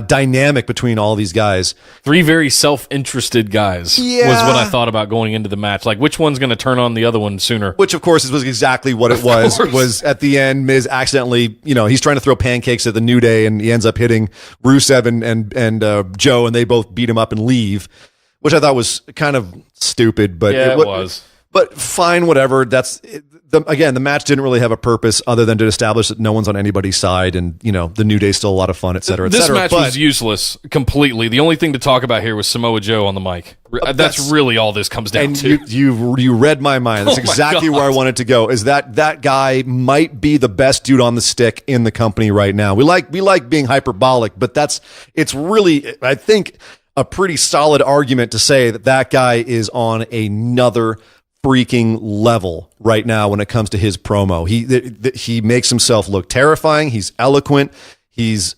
dynamic between all these guys. Three very self-interested guys was what I thought about going into the match. Like, which one's going to turn on the other one sooner? Which, of course, was exactly what it was. Was at the end, Miz accidentally, he's trying to throw pancakes at the New Day, and he ends up hitting Rusev and Joe, and they both beat him up and leave, which I thought was kind of stupid. But it was. But fine, whatever. The match didn't really have a purpose other than to establish that no one's on anybody's side, and the New Day's still a lot of fun, et cetera, et cetera. This match was useless completely. The only thing to talk about here was Samoa Joe on the mic. That's really all this comes down to. You read my mind. That's exactly where I wanted to go. Is that guy might be the best dude on the stick in the company right now. We like being hyperbolic, but it's really, I think, a pretty solid argument to say that guy is on another freaking level right now when it comes to his promo. He makes himself look terrifying. He's eloquent. He's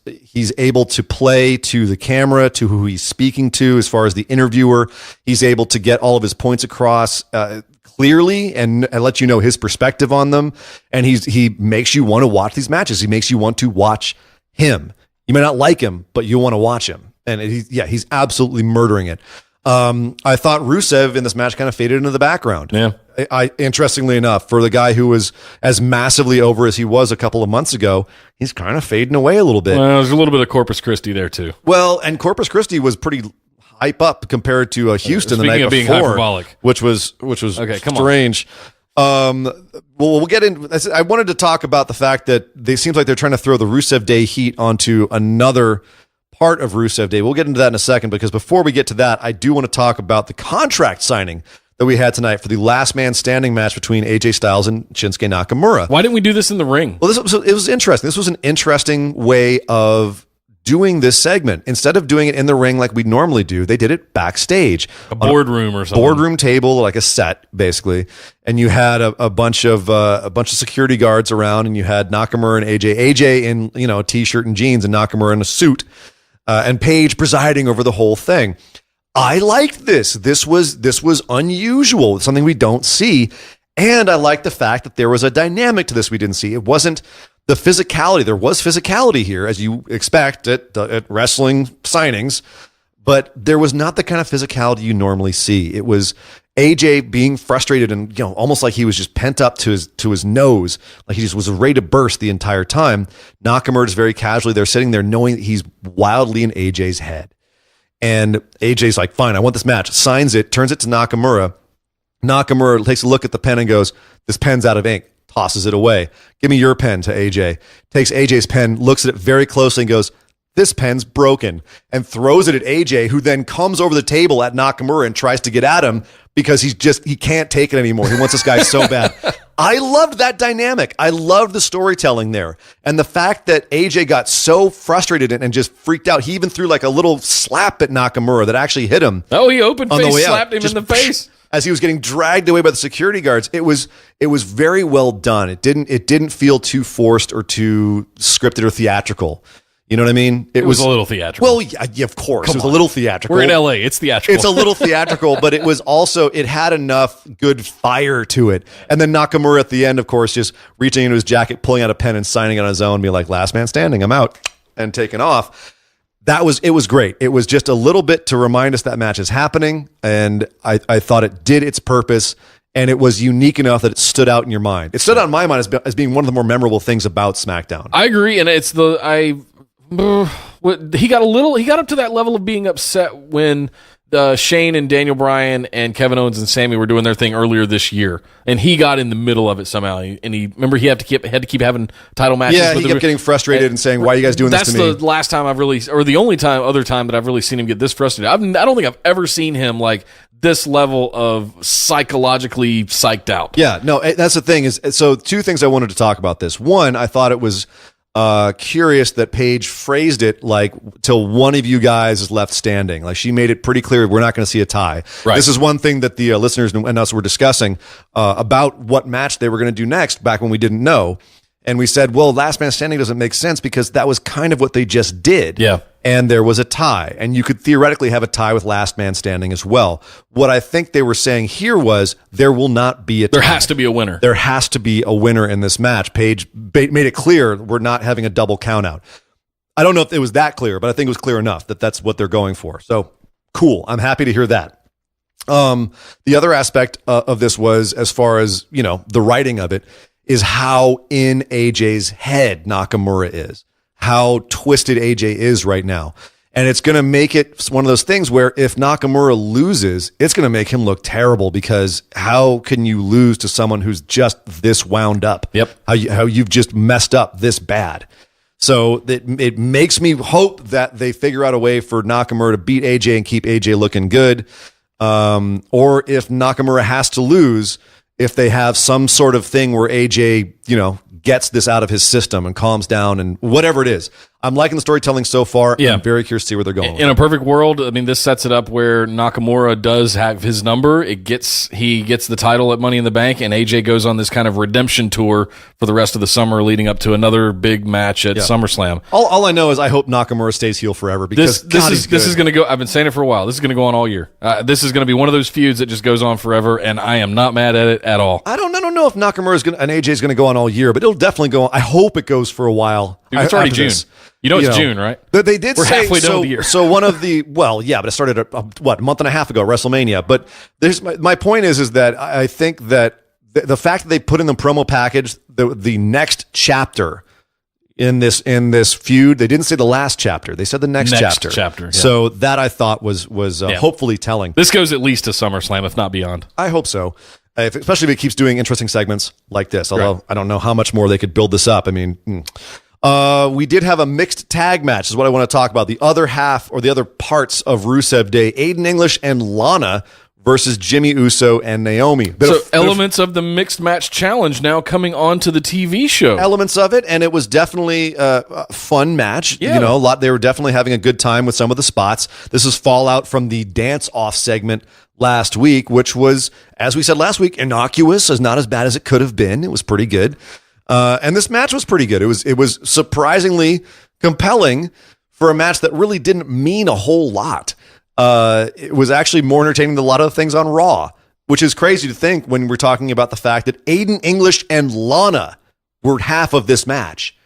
able to play to the camera, to who he's speaking to as far as the interviewer. He's able to get all of his points across clearly and let you know his perspective on them. And he makes you want to watch these matches. He makes you want to watch him. You may not like him, but you want to watch him. And he's absolutely murdering it. I thought Rusev in this match kind of faded into the background. Yeah. Interestingly enough, for the guy who was as massively over as he was a couple of months ago, he's kind of fading away a little bit. Well, there's a little bit of Corpus Christi there too. Well, and Corpus Christi was pretty hype up compared to Houston the night before, being hyperbolic, which was okay, strange. We'll get in. I wanted to talk about the fact that they seems like they're trying to throw the Rusev Day heat onto another part of Rusev Day. We'll get into that in a second, because before we get to that, I do want to talk about the contract signing that we had tonight for the last man standing match between AJ Styles and Shinsuke Nakamura. Why didn't we do this in the ring? Well, it was interesting. This was an interesting way of doing this segment. Instead of doing it in the ring like we normally do, they did it backstage. A boardroom or something. Boardroom table, like a set, basically. And you had a bunch of security guards around, and you had Nakamura and AJ in a t-shirt and jeans, and Nakamura in a suit. And Paige presiding over the whole thing. I liked this. This was unusual, something we don't see. And I liked the fact that there was a dynamic to this we didn't see. It wasn't the physicality. There was physicality here, as you expect at wrestling signings, but there was not the kind of physicality you normally see. It was AJ being frustrated and almost like he was just pent up to his nose, like he just was ready to burst the entire time. Nakamura is very casually there, sitting there, knowing that he's wildly in AJ's head. And AJ's like, "Fine, I want this match." Signs it, turns it to Nakamura. Nakamura takes a look at the pen and goes, "This pen's out of ink." Tosses it away. "Give me your pen," to AJ. Takes AJ's pen, looks at it very closely, and goes, "This pen's broken," and throws it at AJ, who then comes over the table at Nakamura and tries to get at him because he can't take it anymore. He wants this guy so bad. I loved that dynamic. I loved the storytelling there. And the fact that AJ got so frustrated and just freaked out. He even threw like a little slap at Nakamura that actually hit him. Oh, he open on the face way slapped out. him in the face. As he was getting dragged away by the security guards. It was very well done. It didn't feel too forced or too scripted or theatrical. You know what I mean? It was a little theatrical. Well, yeah, of course. It was a little theatrical. We're in LA. It's theatrical. It's a little theatrical, but it had enough good fire to it. And then Nakamura at the end, of course, just reaching into his jacket, pulling out a pen and signing it on his own, being like, last man standing, I'm out, and taking off. It was great. It was just a little bit to remind us that match is happening, and I thought it did its purpose, and it was unique enough that it stood out in your mind. It stood out in my mind as being one of the more memorable things about SmackDown. I agree, and it's he got up to that level of being upset when Shane and Daniel Bryan and Kevin Owens and Sammy were doing their thing earlier this year, and he got in the middle of it somehow. And he had to keep having title matches. Yeah, he kept getting frustrated and saying, "Why are you guys doing this to me?" That's the last time the only other time that I've really seen him get this frustrated. I don't think I've ever seen him like this level of psychologically psyched out. Yeah, no, that's the thing so two things I wanted to talk about this. One, I thought it was curious that Paige phrased it like till one of you guys is left standing. Like she made it pretty clear we're not going to see a tie. Right. This is one thing that the listeners and us were discussing about what match they were going to do next back when we didn't know. And we said, well, last man standing doesn't make sense because that was kind of what they just did. Yeah. And there was a tie. And you could theoretically have a tie with last man standing as well. What I think they were saying here was there will not be a tie. There has to be a winner. There has to be a winner in this match. Paige made it clear we're not having a double count out. I don't know if it was that clear, but I think it was clear enough that that's what they're going for. So cool. I'm happy to hear that. The other aspect of this was, as far as, the writing of it, is how in AJ's head Nakamura is, how twisted AJ is right now. And it's going to make it one of those things where if Nakamura loses, it's going to make him look terrible, because how can you lose to someone who's just this wound up? Yep. How you've just messed up this bad. So it makes me hope that they figure out a way for Nakamura to beat AJ and keep AJ looking good. Or if Nakamura has to lose, if they have some sort of thing where AJ, gets this out of his system and calms down and whatever it is. I'm liking the storytelling so far. Yeah. I'm very curious to see where they're going. In a perfect world, I mean, this sets it up where Nakamura does have his number. He gets the title at Money in the Bank, and AJ goes on this kind of redemption tour for the rest of the summer leading up to another big match at SummerSlam. All I know is I hope Nakamura stays heel forever, because this is going to go. I've been saying it for a while. This is going to go on all year. This is going to be one of those feuds that just goes on forever, and I am not mad at it at all. I don't know if Nakamura and AJ is going to go on all year, but it'll definitely go on. I hope it goes for a while. Dude, it's already June. This. It's June, right? They did We're say halfway done with the year. So one of the but it started a month and a half ago, WrestleMania. But there's my point is that I think that the fact that they put in the promo package the next chapter in this feud, they didn't say the last chapter, they said the next chapter. Yeah. So that I thought was hopefully telling. This goes at least to SummerSlam, if not beyond. I hope so. Especially if it keeps doing interesting segments like this. Although I don't know how much more they could build this up. I mean, we did have a mixed tag match is what I want to talk about. The other half, or the other parts of Rusev Day, Aiden English and Lana versus Jimmy Uso and Naomi. Elements of the mixed match challenge now coming on to the TV show. Elements of it, and it was definitely a fun match. Yeah. They were definitely having a good time with some of the spots. This is fallout from the dance-off segment last week, which was, as we said last week, innocuous, as not as bad as it could have been. It was pretty good. And this match was pretty good. It was surprisingly compelling for a match that really didn't mean a whole lot. It was actually more entertaining than a lot of things on Raw, which is crazy to think when we're talking about the fact that Aiden English and Lana were half of this match.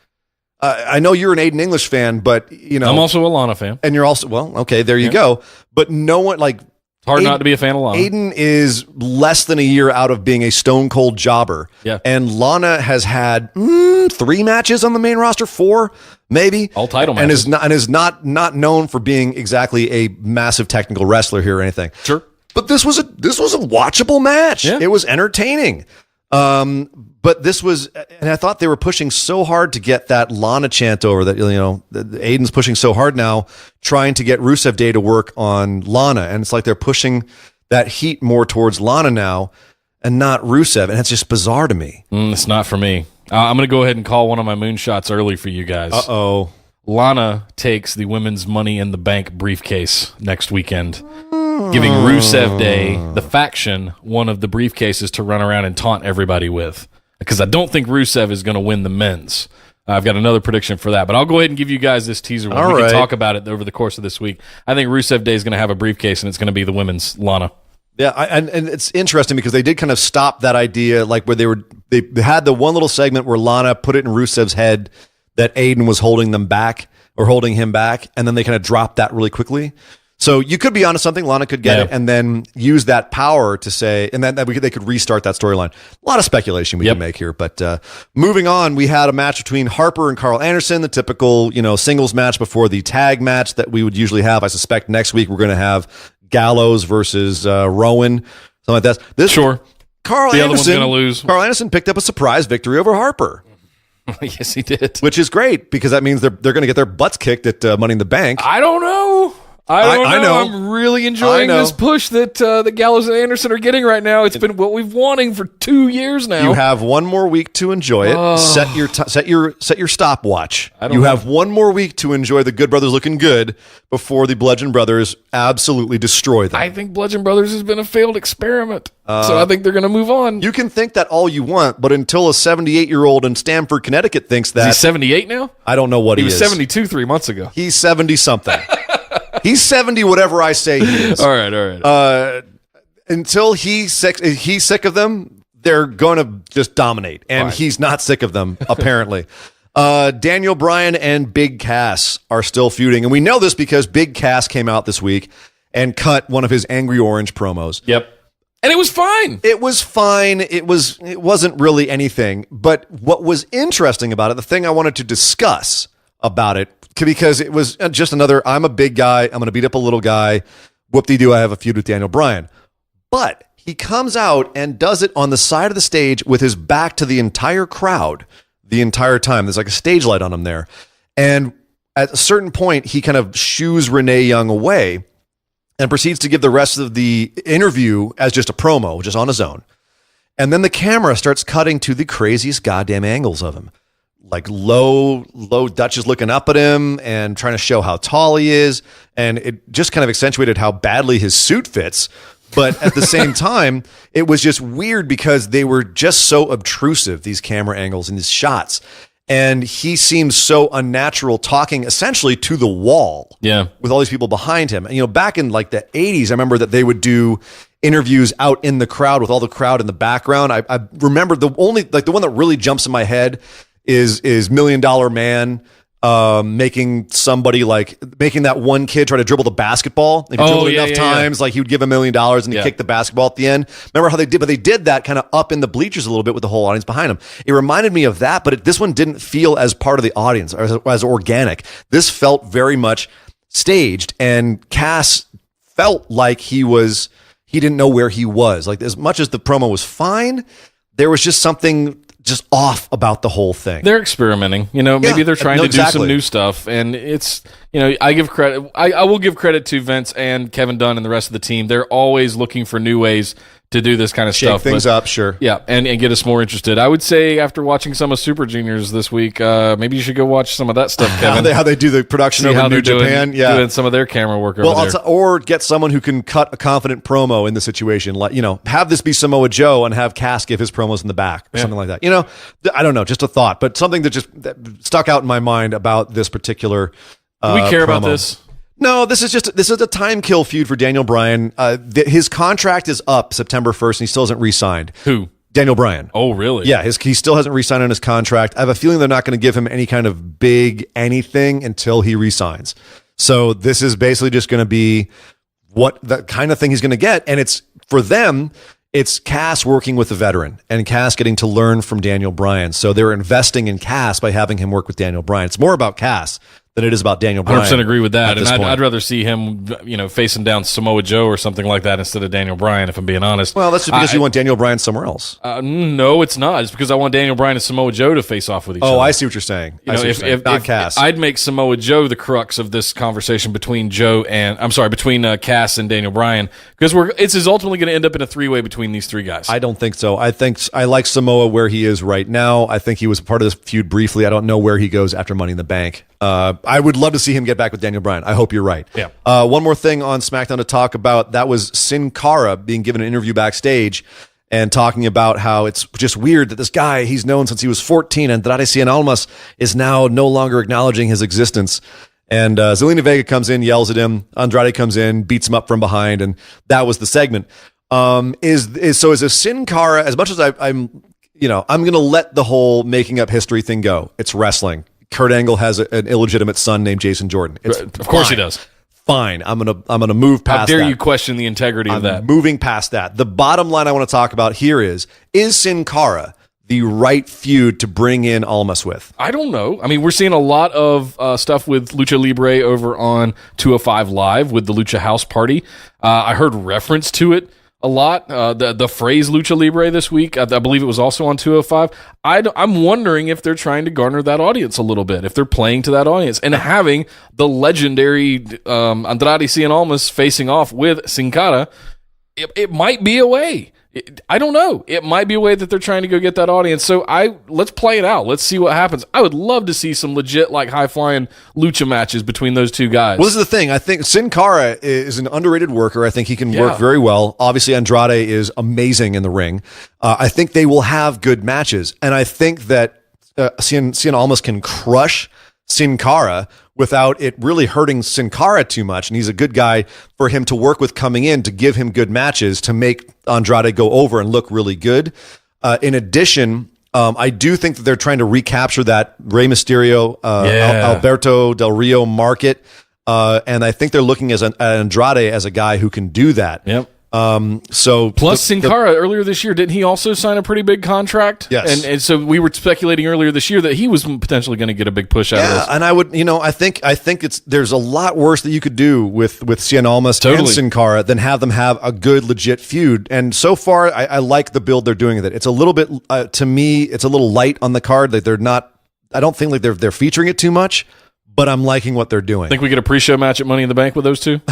I know you're an Aiden English fan, but I'm also a Lana fan, and you're also okay. There you go. But no one It's hard not to be a fan of Lana. Aiden is less than a year out of being a stone cold jobber. Yeah. And Lana has had 3 matches on the main roster, 4 maybe. All title matches. And is not known for being exactly a massive technical wrestler here or anything. Sure. But this was a watchable match. Yeah. It was entertaining. But this was, and I thought they were pushing so hard to get that Lana chant over, that Aiden's pushing so hard now, trying to get Rusev Day to work on Lana, and it's like they're pushing that heat more towards Lana now. and not Rusev, and it's just bizarre to me. It's not for me. I'm going to go ahead and call one of my moonshots early for you guys. Uh-oh. Lana takes the women's Money in the Bank briefcase next weekend, giving Rusev Day, the faction, one of the briefcases to run around and taunt everybody with. Because I don't think Rusev is going to win the men's. I've got another prediction for that, but I'll go ahead and give you guys this teaser one. We can talk about it over the course of this week. I think Rusev Day is going to have a briefcase, and it's going to be the women's Lana. Yeah, and it's interesting because they did kind of stop that idea, like where they had the one little segment where Lana put it in Rusev's head that Aiden was holding him back, and then they kind of dropped that really quickly. So you could be onto something. Lana could get it and then use that power to say, and then they could restart that storyline. A lot of speculation we can make here. But moving on, we had a match between Harper and Carl Anderson, the typical singles match before the tag match that we would usually have. I suspect next week we're going to have Gallows versus Rowan, something like that. Carl the Anderson, other one's going to lose. Carl Anderson picked up a surprise victory over Harper. Yes, he did. Which is great because that means they're going to get their butts kicked at Money in the Bank. I don't know. I know. I'm really enjoying this push that the Gallows and Anderson are getting right now. It's been what we've wanting for 2 years now. You have one more week to enjoy it. Set your stopwatch. You have one more week to enjoy the Good Brothers looking good before the Bludgeon Brothers absolutely destroy them. I think Bludgeon Brothers has been a failed experiment, so I think they're going to move on. You can think that all you want, but until a 78-year-old in Stamford, Connecticut thinks that... Is he 78 now? I don't know what he is. He was 72 3 months ago. He's 70-something. He's 70, whatever I say he is. All right. Until he's sick of them, they're going to just dominate. And he's not sick of them, apparently. Daniel Bryan and Big Cass are still feuding. And we know this because Big Cass came out this week and cut one of his Angry Orange promos. Yep. And it was fine. It was fine. It wasn't really anything. But what was interesting about it, the thing I wanted to discuss about it, because it was just another, I'm a big guy, I'm going to beat up a little guy, whoop-de-doo, I have a feud with Daniel Bryan. But he comes out and does it on the side of the stage with his back to the entire crowd the entire time. There's like a stage light on him there. And at a certain point, he kind of shoos Renee Young away and proceeds to give the rest of the interview as just a promo, just on his own. And then the camera starts cutting to the craziest goddamn angles of him. Like low Dutch is looking up at him and trying to show how tall he is. And it just kind of accentuated how badly his suit fits. But at the same time, it was just weird because they were just so obtrusive, these camera angles and these shots. And he seems so unnatural talking essentially to the wall with all these people behind him. And, back in like the 80s, I remember that they would do interviews out in the crowd with all the crowd in the background. I remember the one that really jumps in my head is $1 Million Man making that one kid try to dribble the basketball. If he dribbled enough times, like he would give $1 million and he kicked the basketball at the end. Remember how they did? But they did that kind of up in the bleachers a little bit with the whole audience behind him. It reminded me of that, but this one didn't feel as part of the audience or as organic. This felt very much staged, and Cass felt like he didn't know where he was. Like as much as the promo was fine, there was just something just off about the whole thing. They're experimenting, maybe they're trying to do some new stuff, and it's, I give credit. I will give credit to Vince and Kevin Dunn and the rest of the team. They're always looking for new ways to do this kind of stuff. Shake things up, sure. Yeah, and get us more interested. I would say after watching some of Super Juniors this week, maybe you should go watch some of that stuff, Kevin. How they do the production over in New Japan. Doing some of their camera work over there. Or get someone who can cut a confident promo in the situation. Like, have this be Samoa Joe and have Cass give his promos in the back or something like that. I don't know, just a thought, but something that stuck out in my mind about this particular Do we care promo. about this? No, this is a time kill feud for Daniel Bryan. His contract is up September 1st, and he still hasn't re-signed. Who? Daniel Bryan. Oh, really? Yeah, he still hasn't re-signed on his contract. I have a feeling they're not going to give him any kind of big anything until he re-signs. So this is basically just going to be what the kind of thing he's going to get, and it's for them. It's Cass working with a veteran and Cass getting to learn from Daniel Bryan. So they're investing in Cass by having him work with Daniel Bryan. It's more about Cass than it is about Daniel Bryan. 100% agree with that. at And this point. I'd rather see him, facing down Samoa Joe or something like that instead of Daniel Bryan, if I'm being honest. Well, that's just because you want Daniel Bryan somewhere else. No, it's not. It's because I want Daniel Bryan and Samoa Joe to face off with each other. Oh, I see what you're saying. Not Cass. I'd make Samoa Joe the crux of this conversation between Cass and Daniel Bryan, because it's ultimately going to end up in a three-way between these three guys. I don't think so. I like Samoa where he is right now. I think he was part of this feud briefly. I don't know where he goes after Money in the Bank. I would love to see him get back with Daniel Bryan. I hope you're right. Yeah. One more thing on SmackDown to talk about. That was Sin Cara being given an interview backstage and talking about how it's just weird that this guy he's known since he was 14, Andrade Cien Almas, is now no longer acknowledging his existence. And Zelina Vega comes in, yells at him. Andrade comes in, beats him up from behind, and that was the segment. Is a Sin Cara, as much as I'm going to let the whole making up history thing go. It's wrestling. Kurt Angle has an illegitimate son named Jason Jordan. Of course he does. Fine. I'm gonna move past that. How dare you question the integrity of that? Moving past that. The bottom line I want to talk about here is Sin Cara the right feud to bring in Almas with? I don't know. I mean, we're seeing a lot of stuff with Lucha Libre over on 205 Live with the Lucha House Party. I heard reference to it a lot. The phrase Lucha Libre this week, I believe it was also on 205. I'm wondering if they're trying to garner that audience a little bit, if they're playing to that audience and having the legendary Andrade Cien Almas facing off with Sin Cara. It might be a way. I don't know. It might be a way that they're trying to go get that audience. So let's play it out. Let's see what happens. I would love to see some legit, like, high-flying lucha matches between those two guys. Well, this is the thing. I think Sin Cara is an underrated worker. I think he can work very well. Obviously, Andrade is amazing in the ring. I think they will have good matches. And I think that Cien Almas can crush Sin Cara without it really hurting Sin Cara too much. And he's a good guy for him to work with coming in to give him good matches to make Andrade go over and look really good. In addition, I do think that they're trying to recapture that Rey Mysterio, Alberto Del Rio market. And I think they're looking at Andrade as a guy who can do that. Yep. Plus Sin Cara earlier this year, didn't he also sign a pretty big contract? Yes. And so we were speculating earlier this year that he was potentially going to get a big push out of this. And I would, I think there's a lot worse that you could do with Cien Almas and Sin Cara than have them have a good, legit feud. And so far, I like the build they're doing with it. It's a little bit, to me, it's a little light on the card. Like I don't think like they're featuring it too much, but I'm liking what they're doing. Think we get a pre-show match at Money in the Bank with those two?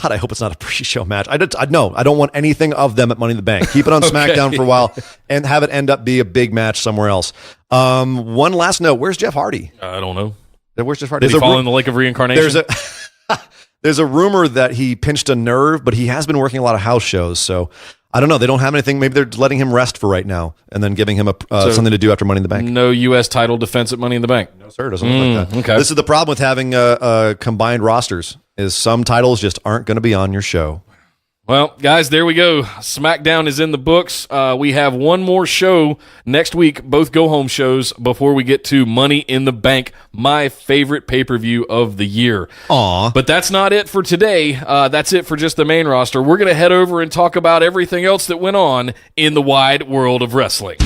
God, I hope it's not a pre-show match. I don't want anything of them at Money in the Bank. Keep it on SmackDown for a while and have it end up be a big match somewhere else. One last note. Where's Jeff Hardy? I don't know. Where's Jeff Hardy? Did he fall in the lake of reincarnation? There's a rumor that he pinched a nerve, but he has been working a lot of house shows. So I don't know. They don't have anything. Maybe they're letting him rest for right now and then giving him something to do after Money in the Bank. No U.S. title defense at Money in the Bank. No, sir. Doesn't look like that. Okay. This is the problem with having combined rosters is some titles just aren't going to be on your show. Well, guys, there we go. SmackDown is in the books. We have one more show next week, both go-home shows, before we get to Money in the Bank, my favorite pay-per-view of the year. Aw. But that's not it for today. That's it for just the main roster. We're going to head over and talk about everything else that went on in the wide world of wrestling.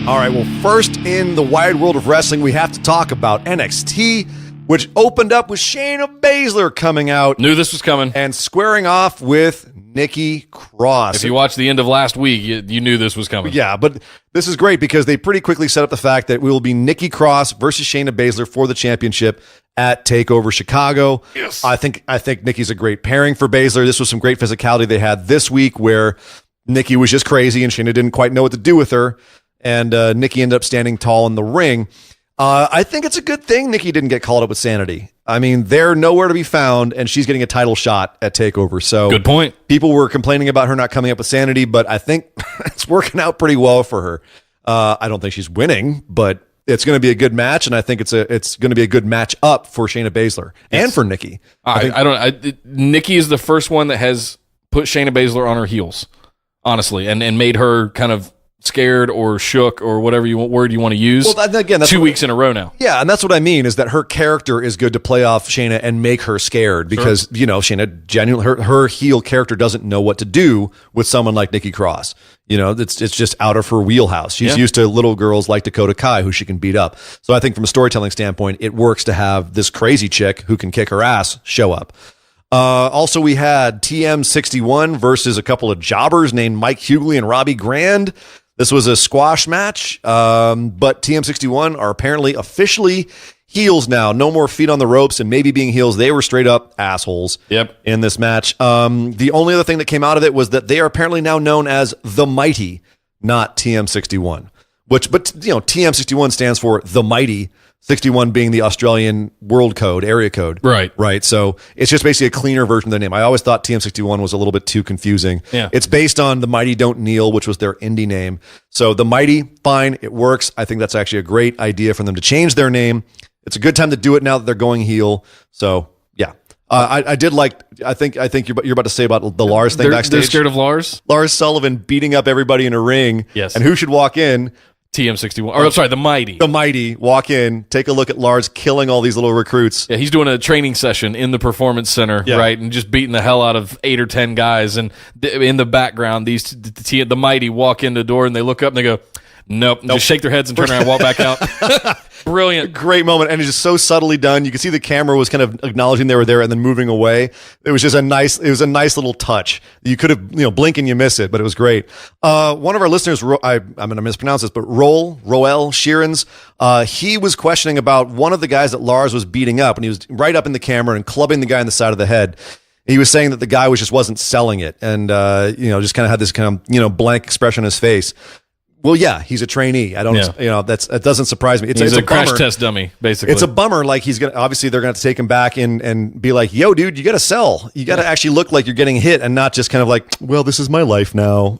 All right, well, first in the wide world of wrestling, we have to talk about NXT, which opened up with Shayna Baszler coming out. Knew this was coming. And squaring off with Nikki Cross. If you watched the end of last week, you knew this was coming. Yeah, but this is great because they pretty quickly set up the fact that we will be Nikki Cross versus Shayna Baszler for the championship at TakeOver Chicago. Yes. I think Nikki's a great pairing for Baszler. This was some great physicality they had this week where Nikki was just crazy and Shayna didn't quite know what to do with her. And Nikki ended up standing tall in the ring. I think it's a good thing Nikki didn't get called up with Sanity. I mean, they're nowhere to be found, and she's getting a title shot at TakeOver. So good point. People were complaining about her not coming up with Sanity, but I think it's working out pretty well for her. I don't think she's winning, but it's going to be a good match, and I think it's going to be a good match up for Shayna Baszler and for Nikki. Nikki is the first one that has put Shayna Baszler on her heels, honestly, and made her kind of scared or shook or whatever word you want to use. Well, again, that's 2 weeks in a row now. Yeah, and that's what I mean is that her character is good to play off Shayna and make her scared because, Shayna genuinely, her heel character doesn't know what to do with someone like Nikki Cross. It's just out of her wheelhouse. She's used to little girls like Dakota Kai who she can beat up. So I think from a storytelling standpoint, it works to have this crazy chick who can kick her ass show up. Also, we had TM61 versus a couple of jobbers named Mike Hughley and Robbie Grand. This was a squash match, but TM61 are apparently officially heels now. No more feet on the ropes and maybe being heels. They were straight up assholes in this match. The only other thing that came out of it was that they are apparently now known as the Mighty, not TM61. But TM61 stands for the Mighty, 61 being the Australian world code, area code. Right. So it's just basically a cleaner version of their name. I always thought TM61 was a little bit too confusing. Yeah. It's based on the Mighty Don't Kneel, which was their indie name. So the Mighty, fine, it works. I think that's actually a great idea for them to change their name. It's a good time to do it now that they're going heel. So yeah. I did like. I think you're about to say about the Lars thing backstage. They're scared of Lars. Lars Sullivan beating up everybody in a ring. Yes. And who should walk in? TM61. Or I'm sorry, the Mighty. The Mighty walk in, take a look at Lars killing all these little recruits. Yeah, he's doing a training session in the Performance Center, right, and just beating the hell out of 8 or 10 guys. And in the background, the Mighty walk in the door and they look up and they go, Nope. Just shake their heads and turn around and walk back out. Brilliant. Great moment. And it's just so subtly done. You can see the camera was kind of acknowledging they were there and then moving away. It was just a nice little touch. You could have, blink and you miss it, but it was great. One of our listeners, I'm going to mispronounce this, but Roel Sheerans, he was questioning about one of the guys that Lars was beating up, and he was right up in the camera and clubbing the guy in the side of the head. He was saying that the guy wasn't selling it, and just kind of had this kind of blank expression on his face. Well, yeah, he's a trainee. I don't, that doesn't surprise me. He's a crash test dummy, basically. It's a bummer. Like obviously they're going to take him back in and be like, yo, dude, you got to sell. You got to actually look like you're getting hit and not just kind of like, well, this is my life now.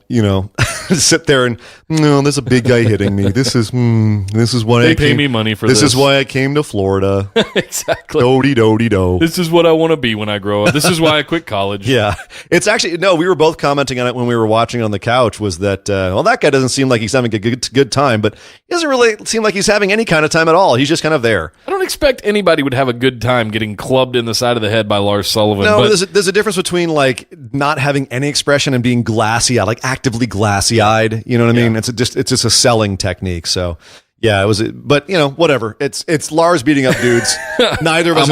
Sit there and, no, there's a big guy hitting me. This is why they pay me money for this. This is why I came to Florida. Exactly. Do. This is what I want to be when I grow up. This is why I quit college. Yeah. It's actually, no, we were both commenting on it when we were watching on the couch was that, that guy doesn't seem like he's having a good time, but he doesn't really seem like he's having any kind of time at all. He's just kind of there. I don't expect anybody would have a good time getting clubbed in the side of the head by Lars Sullivan. No, there's a difference between like not having any expression and being glassy-eyed, like actively glassy-eyed. You know what I mean? It's just a selling technique. So yeah, it was, but whatever. It's Lars beating up dudes. Neither of us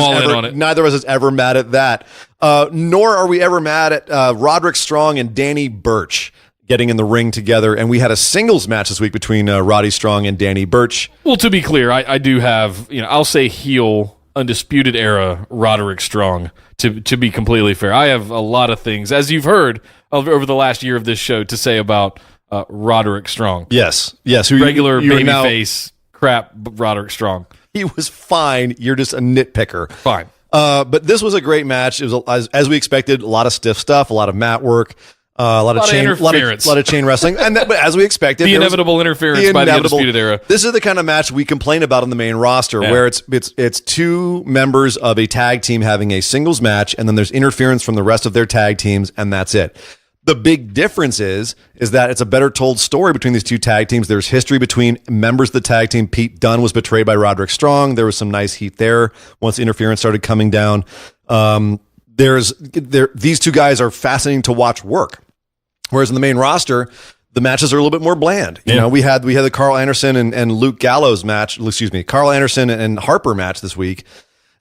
is ever mad at that. Nor are we ever mad at Roderick Strong and Danny Burch getting in the ring together, and we had a singles match this week between Roddy Strong and Danny Burch. Well, to be clear, I do have, I'll say heel Undisputed Era Roderick Strong, to be completely fair. I have a lot of things, as you've heard over the last year of this show, to say about Roderick Strong. Yes. Regular babyface crap Roderick Strong. He was fine. You're just a nitpicker. Fine. But this was a great match. It was, as we expected, a lot of stiff stuff, a lot of mat work. A lot of chain wrestling, but as we expected, the inevitable interference by the Undisputed Era. This is the kind of match we complain about on the main roster, where it's two members of a tag team having a singles match, and then there's interference from the rest of their tag teams, and that's it. The big difference is that it's a better told story between these two tag teams. There's history between members of the tag team. Pete Dunne was betrayed by Roderick Strong. There was some nice heat there once the interference started coming down. These two guys are fascinating to watch work. Whereas in the main roster, the matches are a little bit more bland. We had the Carl Anderson and Luke Gallows match. Excuse me, Carl Anderson and Harper match this week,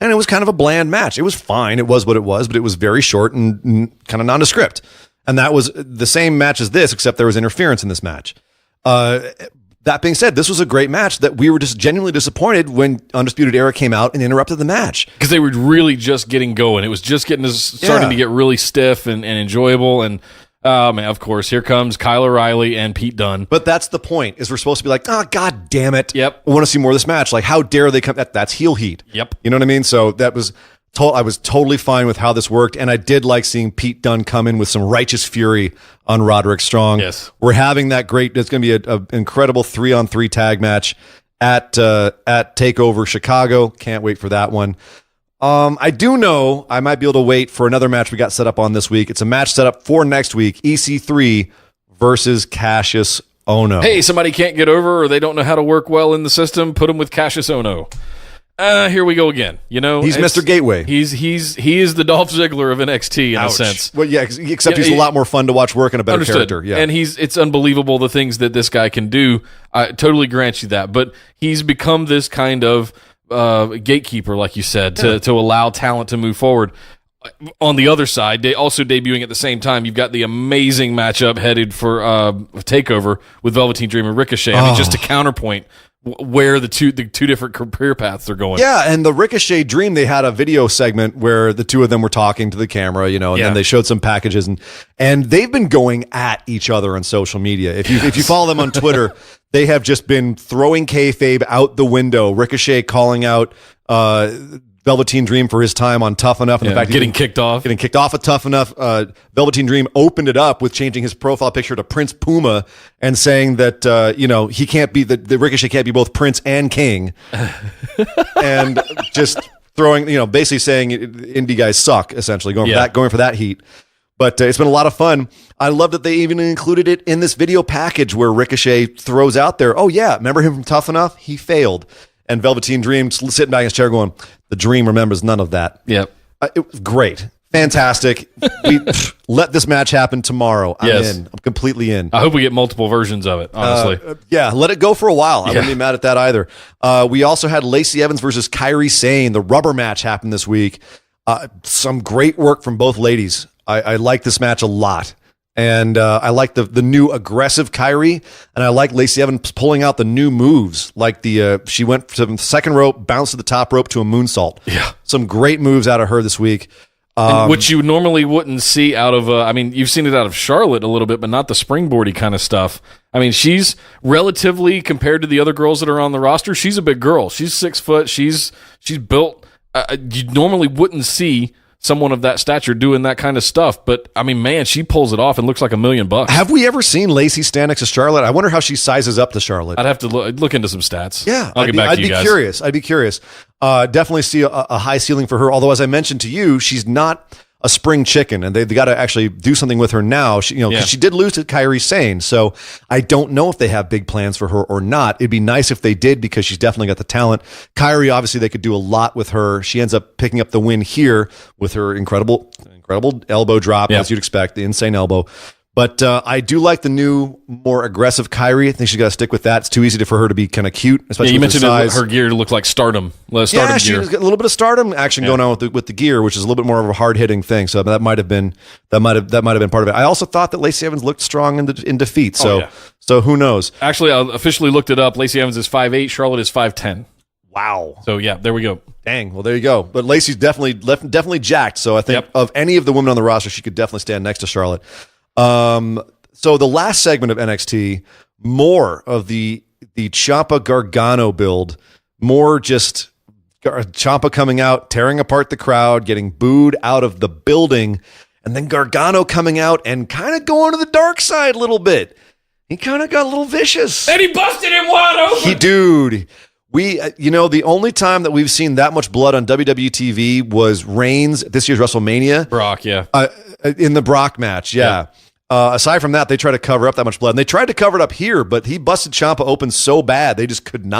and it was kind of a bland match. It was fine. It was what it was, but it was very short and kind of nondescript. And that was the same match as this, except there was interference in this match. That being said, this was a great match that we were just genuinely disappointed when Undisputed Era came out and interrupted the match. Because they were really just getting going. It was just starting to get really stiff and enjoyable. And of course, here comes Kyle O'Reilly and Pete Dunne. But that's the point, is we're supposed to be like, God damn it. Yep. I want to see more of this match. Like, how dare they come? That's heel heat. Yep. You know what I mean? So I was totally fine with how this worked, and I did like seeing Pete Dunne come in with some righteous fury on Roderick Strong. Yes. We're having that great, it's going to be an incredible 3-on-3 tag match at TakeOver Chicago. Can't wait for that one. I do know I might be able to wait for another match we got set up on this week. It's a match set up for next week, EC3 versus Cassius Oh no. Hey, somebody can't get over or they don't know how to work well in the system, put them with Cassius Ohno. Here we go again. You know, He's Mr. Gateway. He is the Dolph Ziggler of NXT in a sense. Well, yeah, except he's a lot more fun to watch work and a better character. Yeah, and it's unbelievable the things that this guy can do. I totally grant you that, but he's become this kind of gatekeeper, like you said, to allow talent to move forward. On the other side, they also debuting at the same time. You've got the amazing matchup headed for Takeover with Velveteen Dream and Ricochet. I mean, just to counterpoint where the two different career paths are going. Yeah, and the Ricochet Dream, they had a video segment where the two of them were talking to the camera, you know, and then they showed some packages, and they've been going at each other on social media. If you follow them on Twitter, they have just been throwing kayfabe out the window. Ricochet calling out Velveteen Dream for his time on Tough Enough, and the fact getting kicked off at Tough Enough. Velveteen Dream opened it up with changing his profile picture to Prince Puma and saying that he can't be the Ricochet can't be both Prince and King, and just throwing basically saying indie guys suck, essentially going for that heat. But it's been a lot of fun. I love that they even included it in this video package where Ricochet throws out there, "Oh yeah, remember him from Tough Enough? He failed." And Velveteen Dream sitting back in his chair going, "The Dream remembers none of that." Yep. It was great. Fantastic. We let this match happen tomorrow. I'm in. I'm completely in. I hope we get multiple versions of it, honestly. Let it go for a while. I wouldn't be mad at that either. We also had Lacey Evans versus Kairi Sane. The rubber match happened this week. Some great work from both ladies. I like this match a lot. And I like the new aggressive Kairi, and I like Lacey Evans pulling out the new moves. Like she went to the second rope, bounced to the top rope to a moonsault. Yeah, some great moves out of her this week, which you normally wouldn't see out of. You've seen it out of Charlotte a little bit, but not the springboardy kind of stuff. I mean, she's relatively compared to the other girls that are on the roster. She's a big girl. She's 6 foot. She's built. You normally wouldn't see someone of that stature doing that kind of stuff, but I mean, man, she pulls it off and looks like $1 million. Have we ever seen Lacey stand next to Charlotte? I wonder how she sizes up to Charlotte. I'd have to look into some stats. Yeah, I'll get back to you guys. I'd be curious. Definitely see a high ceiling for her. Although, as I mentioned to you, she's not a spring chicken, and they've got to actually do something with her now. She did lose to Kairi Sane, so I don't know if they have big plans for her or not. It'd be nice if they did, because she's definitely got the talent. Kairi, obviously, they could do a lot with her. She ends up picking up the win here with her incredible elbow drop, as you'd expect, the insane elbow. But I do like the new, more aggressive Kairi. I think she's got to stick with that. It's too easy for her to be kind of cute, especially you with mentioned her size. Her gear to look like Stardom. She's got a little bit of Stardom action going on with the gear, which is a little bit more of a hard hitting thing. So that might have been part of it. I also thought that Lacey Evans looked strong in defeat. So who knows? Actually, I officially looked it up. Lacey Evans is 5'8", Charlotte is 5'10". Wow. So yeah, there we go. Dang. Well, there you go. But Lacey's definitely jacked. So I think of any of the women on the roster, she could definitely stand next to Charlotte. So the last segment of NXT, more of the Ciampa Gargano build, more just Ciampa coming out, tearing apart the crowd, getting booed out of the building, and then Gargano coming out and kind of going to the dark side a little bit. He kind of got a little vicious. And he busted him wide open. The only time that we've seen that much blood on WWE TV was Reigns at this year's WrestleMania. Brock, yeah. In the Brock match, yeah. Aside from that, they try to cover up that much blood. And they tried to cover it up here, but he busted Ciampa open so bad, they just couldn't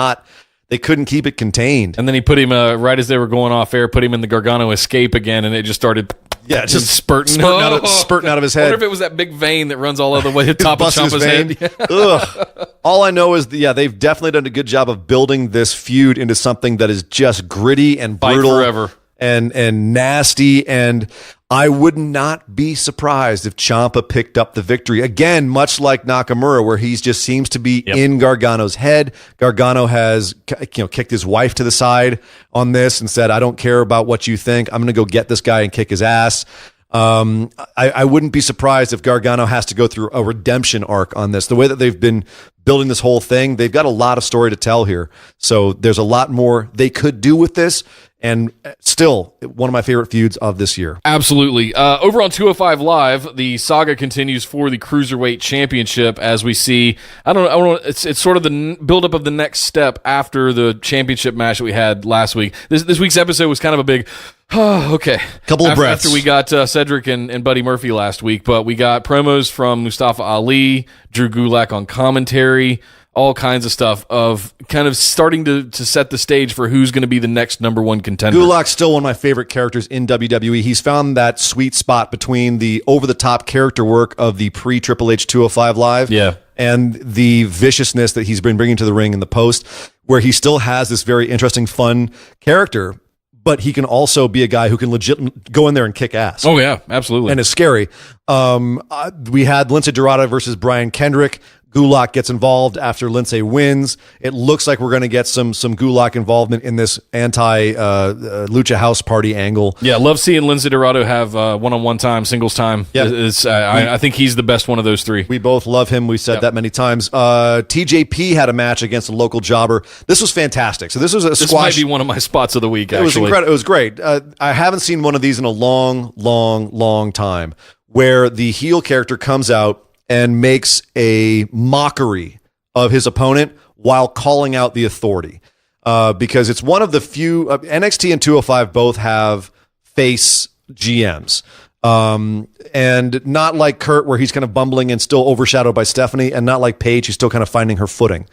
keep it contained. And then he put him, right as they were going off air, put him in the Gargano escape again, and it just started just spurting out of his head. I wonder if it was that big vein that runs all over the way to the top of Ciampa's head. Ugh. All I know is, they've definitely done a good job of building this feud into something that is just gritty and brutal. Fight forever. And nasty, and I would not be surprised if Ciampa picked up the victory again, much like Nakamura, where he just seems to be in Gargano's head. Gargano has kicked his wife to the side on this and said, "I don't care about what you think. I'm going to go get this guy and kick his ass." I wouldn't be surprised if Gargano has to go through a redemption arc on this. The way that they've been building this whole thing, they've got a lot of story to tell here. So there's a lot more they could do with this. And still, one of my favorite feuds of this year. Absolutely. Over on 205 Live, the saga continues for the Cruiserweight Championship as we see, it's sort of the buildup of the next step after the championship match that we had last week. This week's episode was kind of a big, Okay. Couple of breaths. After we got Cedric and Buddy Murphy last week, but we got promos from Mustafa Ali, Drew Gulak on commentary, all kinds of stuff of kind of starting to set the stage for who's going to be the next number one contender. Gulak's still one of my favorite characters in WWE. He's found that sweet spot between the over-the-top character work of the pre-Triple H 205 Live and the viciousness that he's been bringing to the ring in the post, where he still has this very interesting, fun character, but he can also be a guy who can legit go in there and kick ass. Oh, yeah, absolutely. And it's scary. We had Lindsay Dorado versus Brian Kendrick. Gulak gets involved after Lindsay wins. It looks like we're going to get some Gulak involvement in this anti-Lucha House Party angle. Yeah, love seeing Lindsay Dorado have one-on-one time, singles time. Yeah. I think he's the best one of those three. We both love him. We've said that many times. TJP had a match against a local jobber. This was fantastic. So this was a squash. This might be one of my spots of the week, actually. It was incredible. It was great. I haven't seen one of these in a long time where the heel character comes out and makes a mockery of his opponent while calling out the authority. Because it's one of the few... NXT and 205 both have face GMs. And not like Kurt, where he's kind of bumbling and still overshadowed by Stephanie, and not like Paige, who's still kind of finding her footing.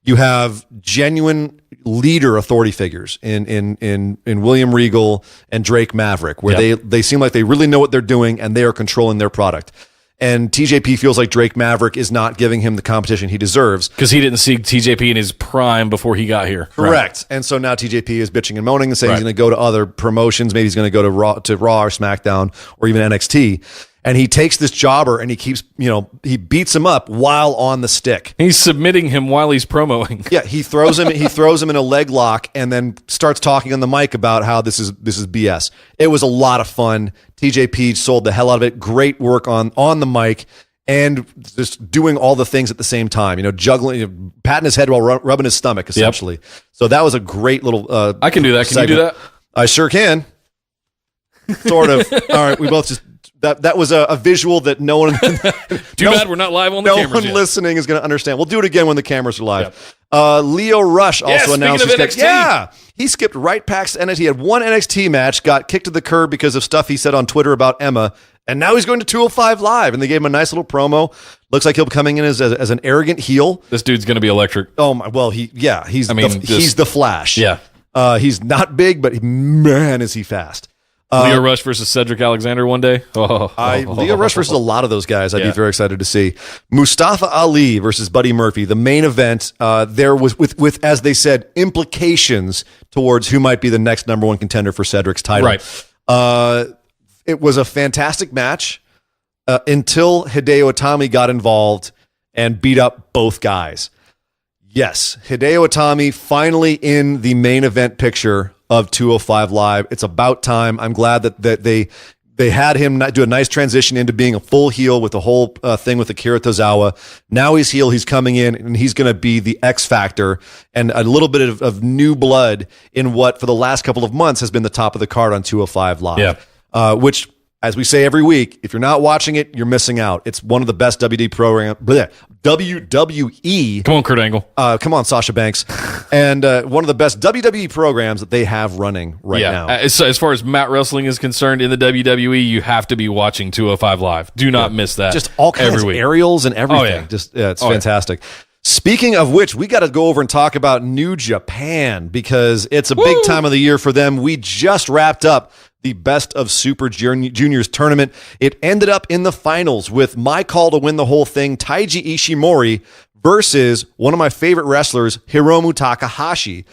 You have genuine leader authority figures in William Regal and Drake Maverick, where they seem like they really know what they're doing and they are controlling their product. And TJP feels like Drake Maverick is not giving him the competition he deserves. Because he didn't see TJP in his prime before he got here. Correct. Right. And so now TJP is bitching and moaning and saying he's going to go to other promotions. Maybe he's going to go to Raw or SmackDown or even NXT. And he takes this jobber and he keeps, he beats him up while on the stick. He's submitting him while he's promoing. Yeah, he throws him in a leg lock and then starts talking on the mic about how this is BS. It was a lot of fun. TJP sold the hell out of it. Great work on the mic and just doing all the things at the same time. Juggling, patting his head while rubbing his stomach, essentially. Yep. So that was a great little I can do that. Can segment. You do that? I sure can. Sort of. All right, we both just... That was a visual that no one... Too bad we're not live on the cameras No one yet. listening is going to understand. We'll do it again when the cameras are live. Yep. Leo Rush also announced... He skipped right past NXT. He had one NXT match, got kicked to the curb because of stuff he said on Twitter about Emma, and now he's going to 205 Live, and they gave him a nice little promo. Looks like he'll be coming in as an arrogant heel. This dude's going to be electric. Oh, my. Well, he's the Flash. Yeah. He's not big, but man, is he fast. Leo Rush versus Cedric Alexander one day. Leo Rush versus a lot of those guys. I'd be very excited to see. Mustafa Ali versus Buddy Murphy, the main event. There was with as they said, implications towards who might be the next number one contender for Cedric's title. Right. It was a fantastic match until Hideo Itami got involved and beat up both guys. Yes, Hideo Itami finally in the main event picture of 205 Live. It's about time. I'm glad that they had him do a nice transition into being a full heel with the whole thing with Akira Tozawa. Now he's heel. He's coming in, and he's going to be the X factor and a little bit of new blood in what for the last couple of months has been the top of the card on 205 Live. Yeah. Which, as we say every week, if you're not watching it, you're missing out. It's one of the best WWE. Come on, Kurt Angle. Come on, Sasha Banks. And one of the best WWE programs that they have running right now. As far as mat wrestling is concerned in the WWE, you have to be watching 205 Live. Do not miss that. Just all kinds of aerials and everything. It's fantastic. Speaking of which, we got to go over and talk about New Japan because it's a big time of the year for them. We just wrapped up the Best of Super Juniors tournament. It ended up in the finals with my call to win the whole thing, Taiji Ishimori versus one of my favorite wrestlers, Hiromu Takahashi.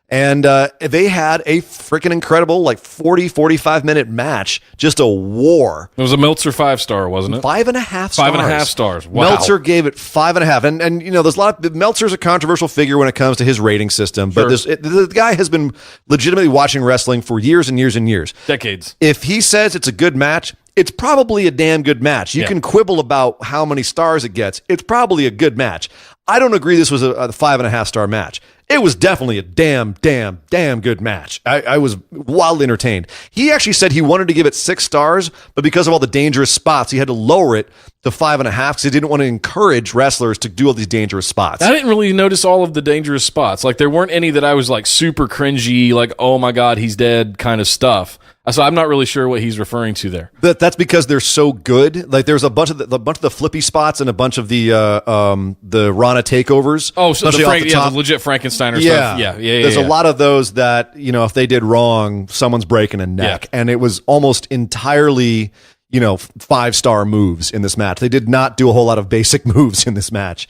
And they had a freaking incredible 45 minute match. Just a war. It was a Meltzer 5-star, wasn't it? 5.5 stars. 5.5 stars. Wow. Meltzer gave it 5.5. And there's a lot of... Meltzer's a controversial figure when it comes to his rating system. But the guy has been legitimately watching wrestling for years and years and years. Decades. If he says it's a good match, it's probably a damn good match. You can quibble about how many stars it gets. It's probably a good match. I don't agree this was a 5.5 star match. it was definitely a damn good match. I was wildly entertained. He actually said he wanted to give it 6 stars, but because of all the dangerous spots, he had to lower it to 5.5 because he didn't want to encourage wrestlers to do all these dangerous spots. I didn't really notice all of the dangerous spots. Like, there weren't any that I was like super cringy, like, oh my God, he's dead kind of stuff. So I'm not really sure what he's referring to there. That's because they're so good. Like, there's a bunch of the flippy spots and a bunch of the Rana takeovers. Oh, so the top. legit Frankensteiner Yeah. stuff. Yeah. There's a lot of those that, if they did wrong, someone's breaking a neck. Yeah. And it was almost entirely, 5-star moves in this match. They did not do a whole lot of basic moves in this match.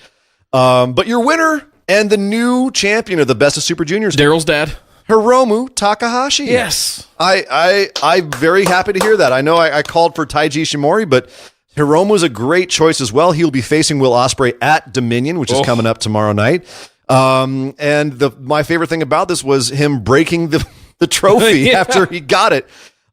But your winner and the new champion of the Best of Super Juniors, Daryl's dad. Hiromu Takahashi. Yes. I'm very happy to hear that. I know I called for Taiji Ishimori, but Hiromu's a great choice as well. He'll be facing Will Ospreay at Dominion, which is coming up tomorrow night. And my favorite thing about this was him breaking the trophy after he got it.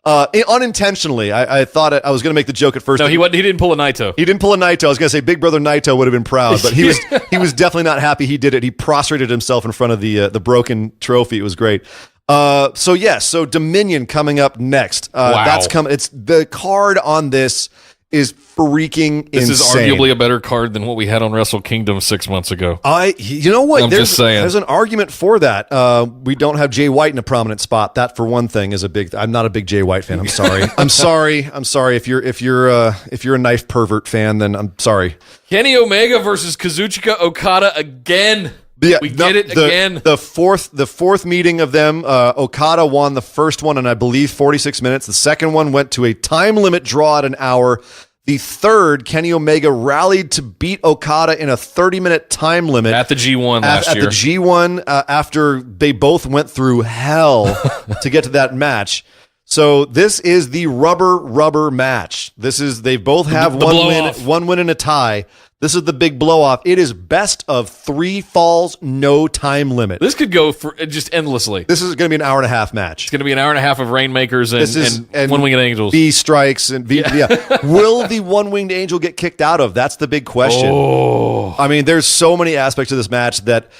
Unintentionally. I thought I was going to make the joke at first. No, he didn't pull a Naito. He didn't pull a Naito. I was going to say Big Brother Naito would have been proud, but he was definitely not happy he did it. He prostrated himself in front of the broken trophy. It was great. So Dominion coming up next. Wow. That's coming. It's the card on this is freaking This insane. is arguably a better card than what we had on Wrestle Kingdom 6 months ago. You know what? I'm just saying. There's an argument for that. We don't have Jay White in a prominent spot. That, for one thing, is a big. I'm not a big Jay White fan. I'm sorry. I'm sorry. If you're a knife pervert fan, then I'm sorry. Kenny Omega versus Kazuchika Okada again. Yeah, we get it again. The fourth meeting of them, Okada won the first one in, I believe, 46 minutes. The second one went to a time limit draw at an hour. The third, Kenny Omega rallied to beat Okada in a 30-minute time limit. At the G1 last year. At the G1, after they both went through hell to get to that match. So this is the rubber match. They both have one win and a tie. This is the big blow-off. It is best of 3 falls, no time limit. This could go for just endlessly. This is going to be an hour and a half match. It's going to be an hour and a half of Rainmakers and One-Winged Angels. B strikes and V. Yeah. Will the One-Winged Angel get kicked out of? That's the big question. Oh. I mean, there's so many aspects of this match that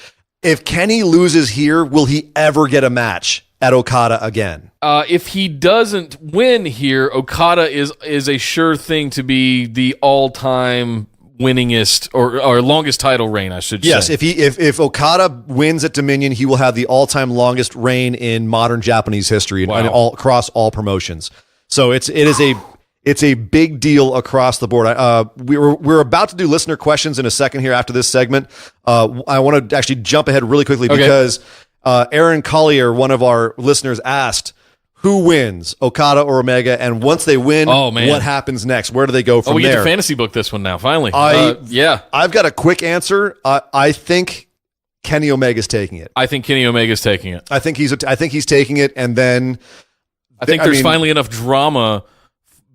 if Kenny loses here, will he ever get a match at Okada again? If he doesn't win here, Okada is a sure thing to be the all-time winningest or longest title reign, I should say. Yes, if Okada wins at Dominion, he will have the all-time longest reign in modern Japanese history and across all promotions. So it's a big deal across the board. We're about to do listener questions in a second here after this segment. I want to actually jump ahead really quickly because Aaron Collier, one of our listeners, asked, who wins, Okada or Omega? And once they win, what happens next? Where do they go from there? We get to fantasy book this one now, finally. I've got a quick answer. I think Kenny Omega's taking it. I think Kenny Omega's taking it. I think he's taking it, and then I think there's finally enough drama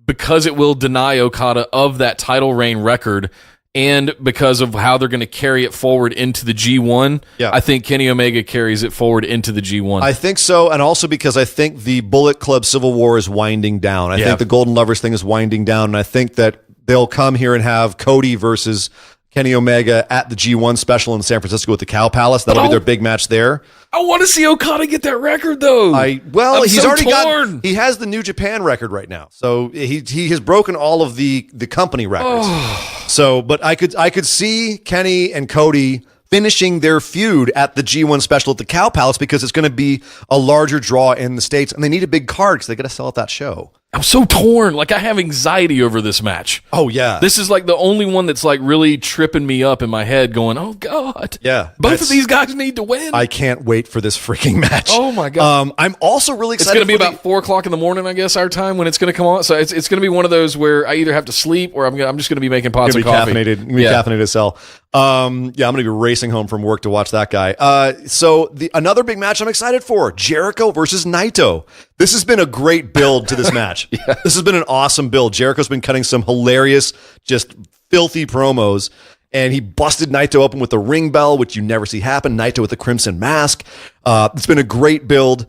because it will deny Okada of that title reign record, and because of how they're going to carry it forward into the G1, I think Kenny Omega carries it forward into the G1. I think so, and also because I think the Bullet Club Civil War is winding down. I think the Golden Lovers thing is winding down, and I think that they'll come here and have Cody versus Kenny Omega at the G1 special in San Francisco at the Cow Palace. That'll be their big match there. I want to see Okada get that record, though. He's already got. He has the New Japan record right now, so he has broken all of the company records. So, but I could see Kenny and Cody finishing their feud at the G1 special at the Cow Palace because it's going to be a larger draw in the States, and they need a big card because they got to sell at that show. I'm so torn. Like, I have anxiety over this match. Oh, yeah. This is like the only one that's like really tripping me up in my head going, oh, God. Yeah. Both of these guys need to win. I can't wait for this freaking match. Oh, my God. I'm also really excited. It's going to be about 4 o'clock in the morning, I guess, our time when it's going to come on. So it's going to be one of those where I either have to sleep or I'm just going to be making pots of coffee. Caffeinated as hell. I'm going to be racing home from work to watch that guy. So another big match I'm excited for, Jericho versus Naito. This has been a great build to this match. This has been an awesome build. Jericho's been cutting some hilarious, just filthy promos, and he busted Naito open with the ring bell, which you never see happen. Naito with the crimson mask. It's been a great build.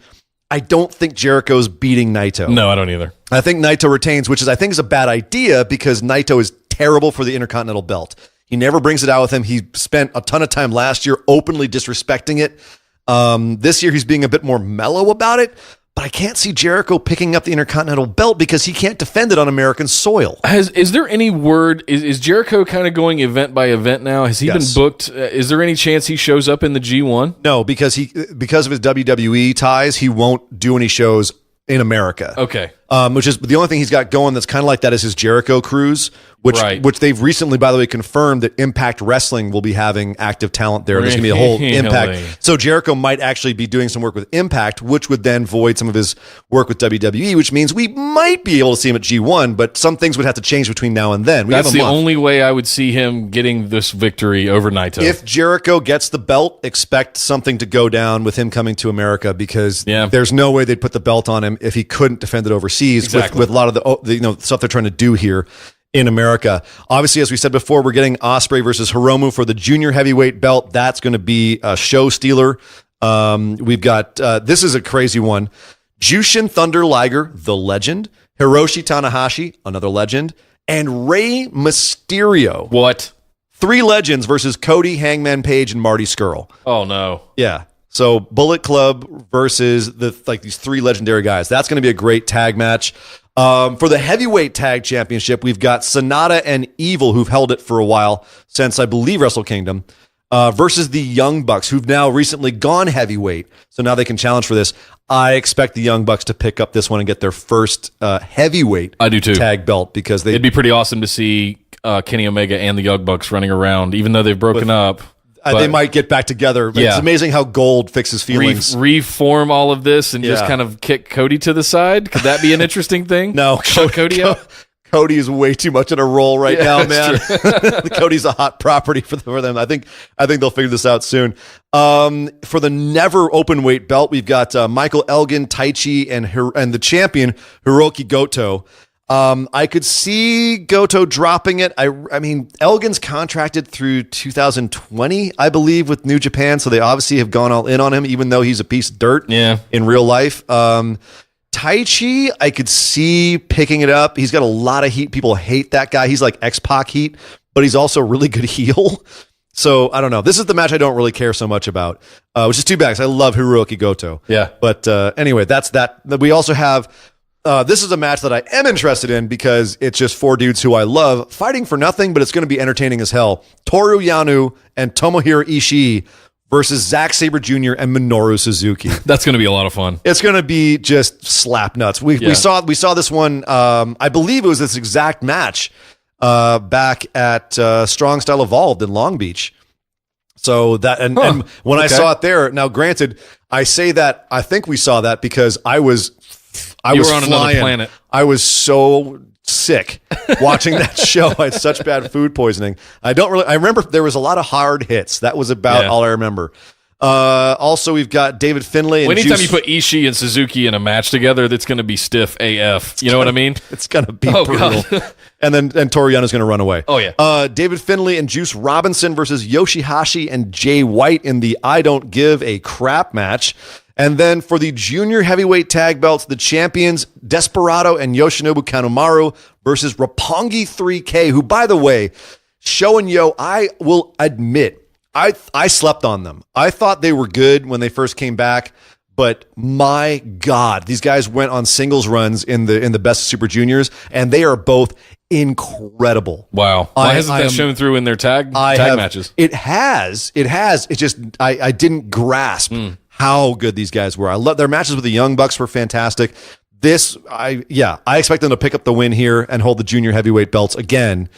I don't think Jericho's beating Naito. No, I don't either. I think Naito retains, which I think is a bad idea because Naito is terrible for the Intercontinental belt. He never brings it out with him. He spent a ton of time last year openly disrespecting it. This year he's being a bit more mellow about it. But I can't see Jericho picking up the Intercontinental belt because he can't defend it on American soil. Is there any word? Is Jericho kind of going event by event now? Has he been booked? Is there any chance he shows up in the G1? No, because of his WWE ties, he won't do any shows in America. Okay. Which is the only thing he's got going that's kind of like that is his Jericho cruise, which they've recently, by the way, confirmed that Impact Wrestling will be having active talent there. There's going to be a whole Impact. So Jericho might actually be doing some work with Impact, which would then void some of his work with WWE, which means we might be able to see him at G1, but some things would have to change between now and then. That's the only way I would see him getting this victory over Naito. If Jericho gets the belt, expect something to go down with him coming to America because there's no way they'd put the belt on him if he couldn't defend it overseas. With a lot of the stuff they're trying to do here in America. Obviously, as we said before, we're getting Ospreay versus Hiromu for the junior heavyweight belt. That's going to be a show stealer. We've got this is a crazy one: Jushin Thunder Liger, the legend, Hiroshi Tanahashi, another legend, and Rey Mysterio. What? 3 legends versus Cody, Hangman Page, and Marty Scurll. Oh no! Yeah. So Bullet Club versus these 3 legendary guys. That's going to be a great tag match. For the heavyweight tag championship, we've got Sonata and Evil, who've held it for a while since I believe Wrestle Kingdom, versus the Young Bucks, who've now recently gone heavyweight. So now they can challenge for this. I expect the Young Bucks to pick up this one and get their first heavyweight I do too. Tag belt because it'd be pretty awesome to see Kenny Omega and the Young Bucks running around, even though they've broken up. They might get back together. It's amazing how gold fixes feelings. Reform all of this and just kind of kick Cody to the side. Could that be an interesting thing? No. Shut Cody up? Cody is way too much in a role right now, man. Cody's a hot property for them. I think they'll figure this out soon. For the never open weight belt, we've got Michael Elgin, Taichi, and the champion, Hiroki Goto. I could see Goto dropping it. I mean, Elgin's contracted through 2020, I believe, with New Japan, so they obviously have gone all in on him, even though he's a piece of dirt in real life. Taichi, I could see picking it up. He's got a lot of heat. People hate that guy. He's like X-Pac heat, but he's also a really good heel. So, I don't know. This is the match I don't really care so much about, which is too bad because I love Hiroki Goto. Yeah. But anyway, that's that. We also have... this is a match that I am interested in because it's just 4 dudes who I love fighting for nothing, but it's going to be entertaining as hell. Toru Yano and Tomohiro Ishii versus Zack Sabre Jr. and Minoru Suzuki. That's going to be a lot of fun. It's going to be just slap nuts. We saw this one. I believe it was this exact match back at Strong Style Evolved in Long Beach. So that and when I saw it there, now granted, I say that I think we saw that because I was on flying. Another planet. I was so sick watching that show. I had such bad food poisoning. I remember there was a lot of hard hits. That was about all I remember. Also, we've got David Finlay. And anytime you put Ishii and Suzuki in a match together, that's going to be stiff AF. You know what I mean? It's going to be brutal. And Toru Yano's going to run away. Oh, yeah. David Finlay and Juice Robinson versus Yoshihashi and Jay White in the I Don't Give a Crap match. And then for the junior heavyweight tag belts, the champions Desperado and Yoshinobu Kanemaru versus Roppongi 3K, who, by the way, Sho and Yo, I will admit, I slept on them. I thought they were good when they first came back, but my God, these guys went on singles runs in the Best of Super Juniors, and they are both incredible. Wow. Why hasn't that shown through in their tag matches? It has. It's just I didn't grasp how good these guys were. I love their matches with the Young Bucks were fantastic. I expect them to pick up the win here and hold the junior heavyweight belts again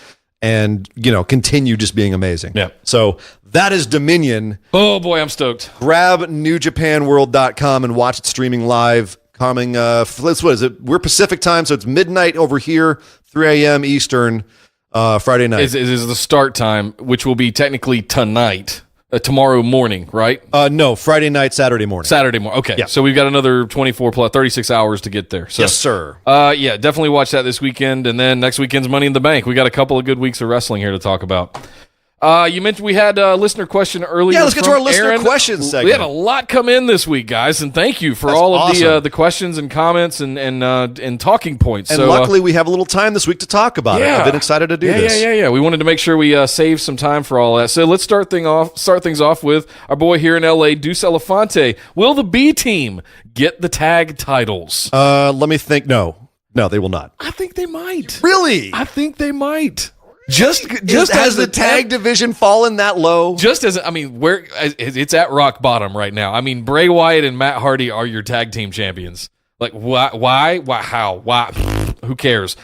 and, continue just being amazing. Yeah. So that is Dominion. Oh boy, I'm stoked. Grab newjapanworld.com and watch it streaming live coming, what is it? We're Pacific time, so it's midnight over here, 3 a.m. Eastern, Friday night. Is the start time, which will be technically tonight. Tomorrow morning, right? No, Friday night, Saturday morning. Saturday morning. Okay. Yeah. So we've got another 24 plus 36 hours to get there. So, yes, sir. Yeah, definitely watch that this weekend. And then next weekend's Money in the Bank. We got a couple of good weeks of wrestling here to talk about. You mentioned we had a listener question earlier. Yeah, let's get to our from listener Aaron. questions segment. We had a lot come in this week, guys, and thank you for That's all of awesome. the questions and comments and talking points. And so, luckily, we have a little time this week to talk about it. I've been excited to do this. Yeah. We wanted to make sure we save some time for all that. So let's start things off with our boy here in LA, Deuce Elefante. Will the B team get the tag titles? Let me think. No, they will not. I think they might. Really? I think they might. Just Has as the tag division fallen that low? Just as where it's at rock bottom right now. I mean, Bray Wyatt and Matt Hardy are your tag team champions. Like, why, how, why? Who cares?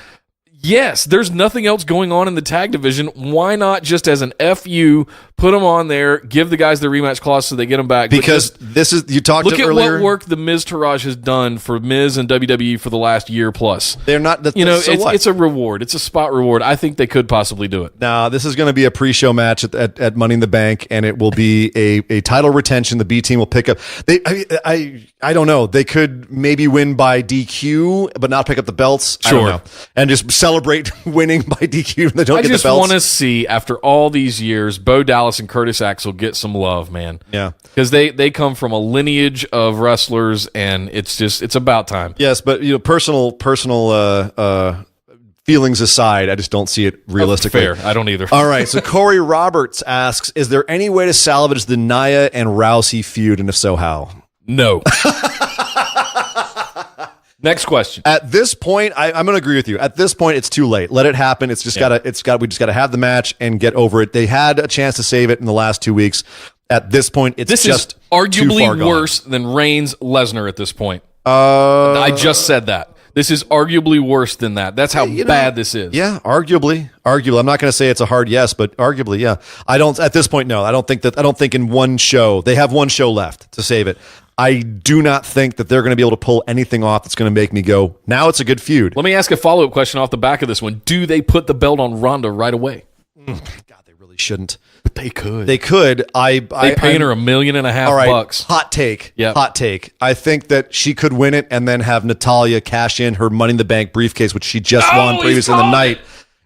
Yes, there's nothing else going on in the tag division. Why not just as an FU, put them on there, give the guys the rematch clause so they get them back? Because this is, you talked look at earlier. what work the Miz Taraj has done for Miz and WWE for the last year plus. They're not, so it's a reward. It's a spot reward. I think they could possibly do it. Now, this is going to be a pre-show match at Money in the Bank, and it will be a title retention. The B team will pick up. I don't know. They could maybe win by DQ, but not pick up the belts. Sure. I don't know. And just celebrate winning by DQ when they don't get the belts. I just want to see, after all these years, Bo Dallas and Curtis Axel get some love, man. Yeah. Because they come from a lineage of wrestlers, and it's about time. Yes, but personal feelings aside, I just don't see it realistically. Fair. I don't either. All right, so Corey Roberts asks, is there any way to salvage the Nia and Rousey feud, and if so, how? No. Next question. At this point, I'm going to agree with you. At this point, it's too late. Let it happen. It's just we just got to have the match and get over it. They had a chance to save it in the last 2 weeks. At this point, this just is arguably too far gone. worse than Reigns Lesnar at this point. I just said that. This is arguably worse than that. That's how bad this is. Yeah, arguably. I'm not going to say it's a hard yes, but arguably, yeah. I don't. At this point, no. I don't think in one show, they have one show left to save it. I do not think that they're going to be able to pull anything off that's going to make me go, now it's a good feud. Let me ask a follow-up question off the back of this one. Do they put the belt on Ronda right away? God, they really shouldn't. But they could. They could. They paying her $1.5 million bucks. Hot take. Yep. Hot take. I think that she could win it and then have Natalya cash in her Money in the Bank briefcase, which she just won previously in the night,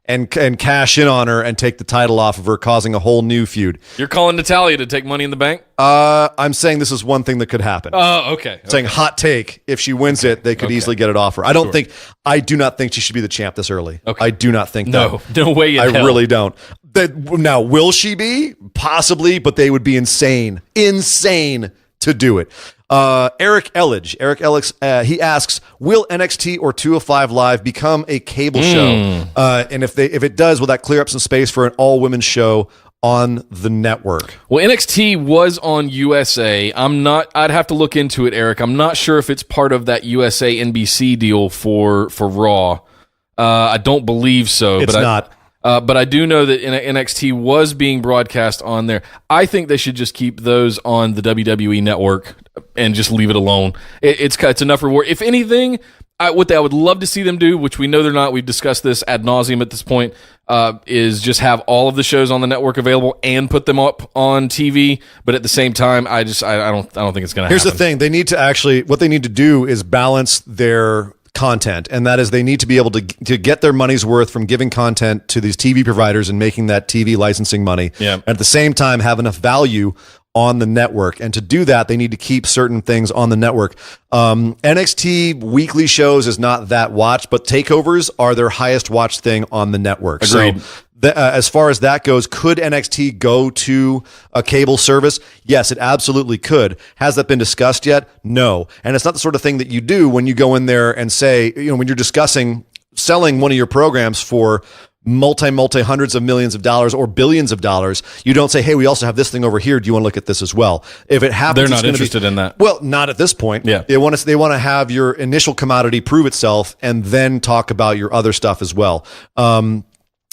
and cash in on her and take the title off of her, causing a whole new feud. You're calling Natalya to take Money in the Bank? I'm saying this is one thing that could happen. Oh, okay. Saying hot take. If she wins it, they could easily get it off her. I do not think she should be the champ this early. Okay. I do not think that. No way in hell. I really don't. Now, will she be? Possibly, but they would be insane to do it. Eric Ellich, he asks, will NXT or 205 Live become a cable show? And if it does, will that clear up some space for an all-women show on the network? Well, NXT was on USA. I'd have to look into it, Eric. I'm not sure if it's part of that USA NBC deal for Raw. I don't believe so. It's not. But I do know that NXT was being broadcast on there. I think they should just keep those on the WWE network and just leave it alone. It's enough reward. If anything, what I would love to see them do, which we know they're not, we've discussed this ad nauseum at this point, is just have all of the shows on the network available and put them up on TV. But at the same time, I don't think it's going to happen. Here's the thing: they need to what they need to do is balance their content, and that is they need to be able to get their money's worth from giving content to these TV providers and making that TV licensing money. Yeah. And at the same time have enough value on the network. And to do that, they need to keep certain things on the network. NXT weekly shows is not that watched, but takeovers are their highest watched thing on the network. Agreed. So as far as that goes, could NXT go to a cable service? Yes, it absolutely could. Has that been discussed yet? No. And it's not the sort of thing that you do when you go in there and say, when you're discussing selling one of your programs for multi hundreds of millions of dollars or billions of dollars, you don't say, hey, we also have this thing over here. Do you want to look at this as well? If it happens, they're not interested in that. Well, not at this point. Yeah. They want to have your initial commodity prove itself and then talk about your other stuff as well.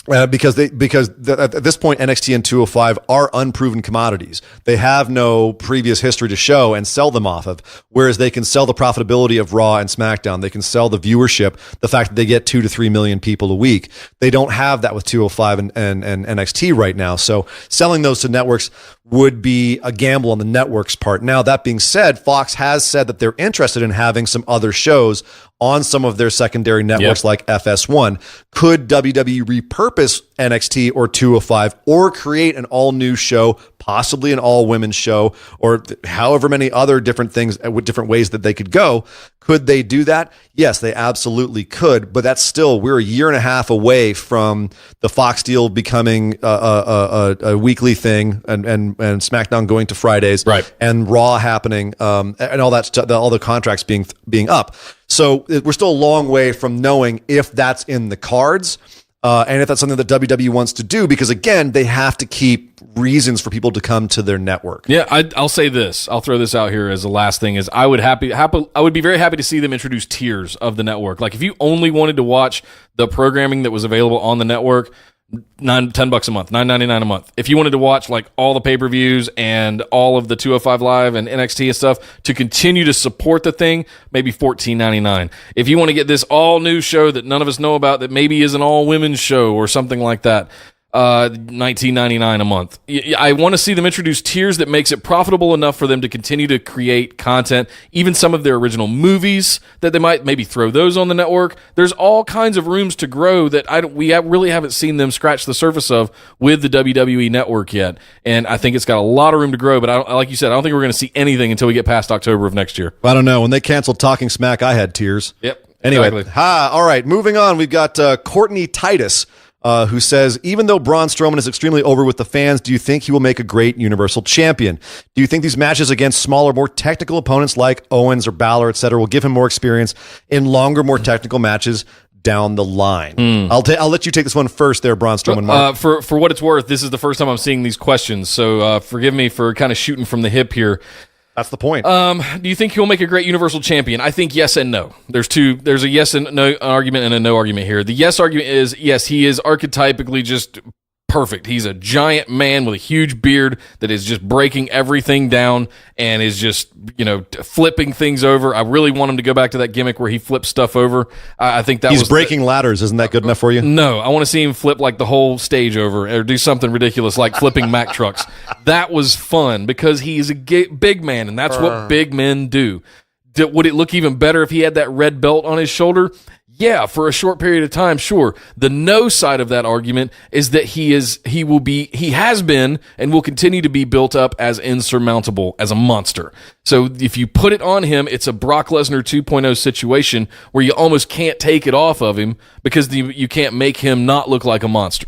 Because at this point, NXT and 205 are unproven commodities. They have no previous history to show and sell them off of, whereas they can sell the profitability of Raw and SmackDown. They can sell the viewership, the fact that they get 2 to 3 million people a week. They don't have that with 205 and NXT right now. So selling those to networks would be a gamble on the network's part. Now, that being said, Fox has said that they're interested in having some other shows on some of their secondary networks like FS1. Could WWE repurpose NXT or 205, or create an all-new show, possibly an all-women's show, or however many other different things with different ways that they could go. Could they do that? Yes, they absolutely could, but that's still, we're a year and a half away from the Fox deal becoming a weekly thing, and SmackDown going to Fridays, right, and Raw happening, and all that stuff, all the contracts being up. So we're still a long way from knowing if that's in the cards. And if that's something that WWE wants to do, because again, they have to keep reasons for people to come to their network. Yeah, I'll say this. I'll throw this out here as the last thing: is I would be very happy to see them introduce tiers of the network. Like if you only wanted to watch the programming that was available on the network, $10 a month, $9.99 a month. If you wanted to watch like all the pay-per-views and all of the 205 Live and NXT and stuff to continue to support the thing, maybe $14.99. If you want to get this all new show that none of us know about that maybe is an all women's show or something like that, $19.99 a month. I want to see them introduce tiers that makes it profitable enough for them to continue to create content, even some of their original movies that they might maybe throw those on the network. There's all kinds of rooms to grow that we really haven't seen them scratch the surface of with the WWE network yet. And I think it's got a lot of room to grow, but like you said, I don't think we're going to see anything until we get past October of next year. I don't know. When they canceled Talking Smack, I had tears. Yep. Anyway, exactly. all right, moving on. We've got Courtney Titus, who says, even though Braun Strowman is extremely over with the fans, do you think he will make a great Universal Champion? Do you think these matches against smaller, more technical opponents like Owens or Balor, etc., will give him more experience in longer, more technical matches down the line? I'll let you take this one first there, Braun Strowman. Mark. For what it's worth, this is the first time I'm seeing these questions, so forgive me for kind of shooting from the hip here. That's the point. Do you think he'll make a great Universal Champion? I think yes and no. There's a yes and no argument and a no argument here. The yes argument is, yes, he is archetypically just perfect. He's a giant man with a huge beard that is just breaking everything down and is just, flipping things over. I really want him to go back to that gimmick where he flips stuff over. I think that he's breaking ladders. Isn't that good enough for you? No, I want to see him flip like the whole stage over or do something ridiculous like flipping Mack trucks. That was fun because he is a big man, and that's what big men do. Would it look even better if he had that red belt on his shoulder? Yeah, for a short period of time, sure. The no side of that argument is that he has been and will continue to be built up as insurmountable, as a monster. So if you put it on him, it's a Brock Lesnar 2.0 situation where you almost can't take it off of him because you can't make him not look like a monster.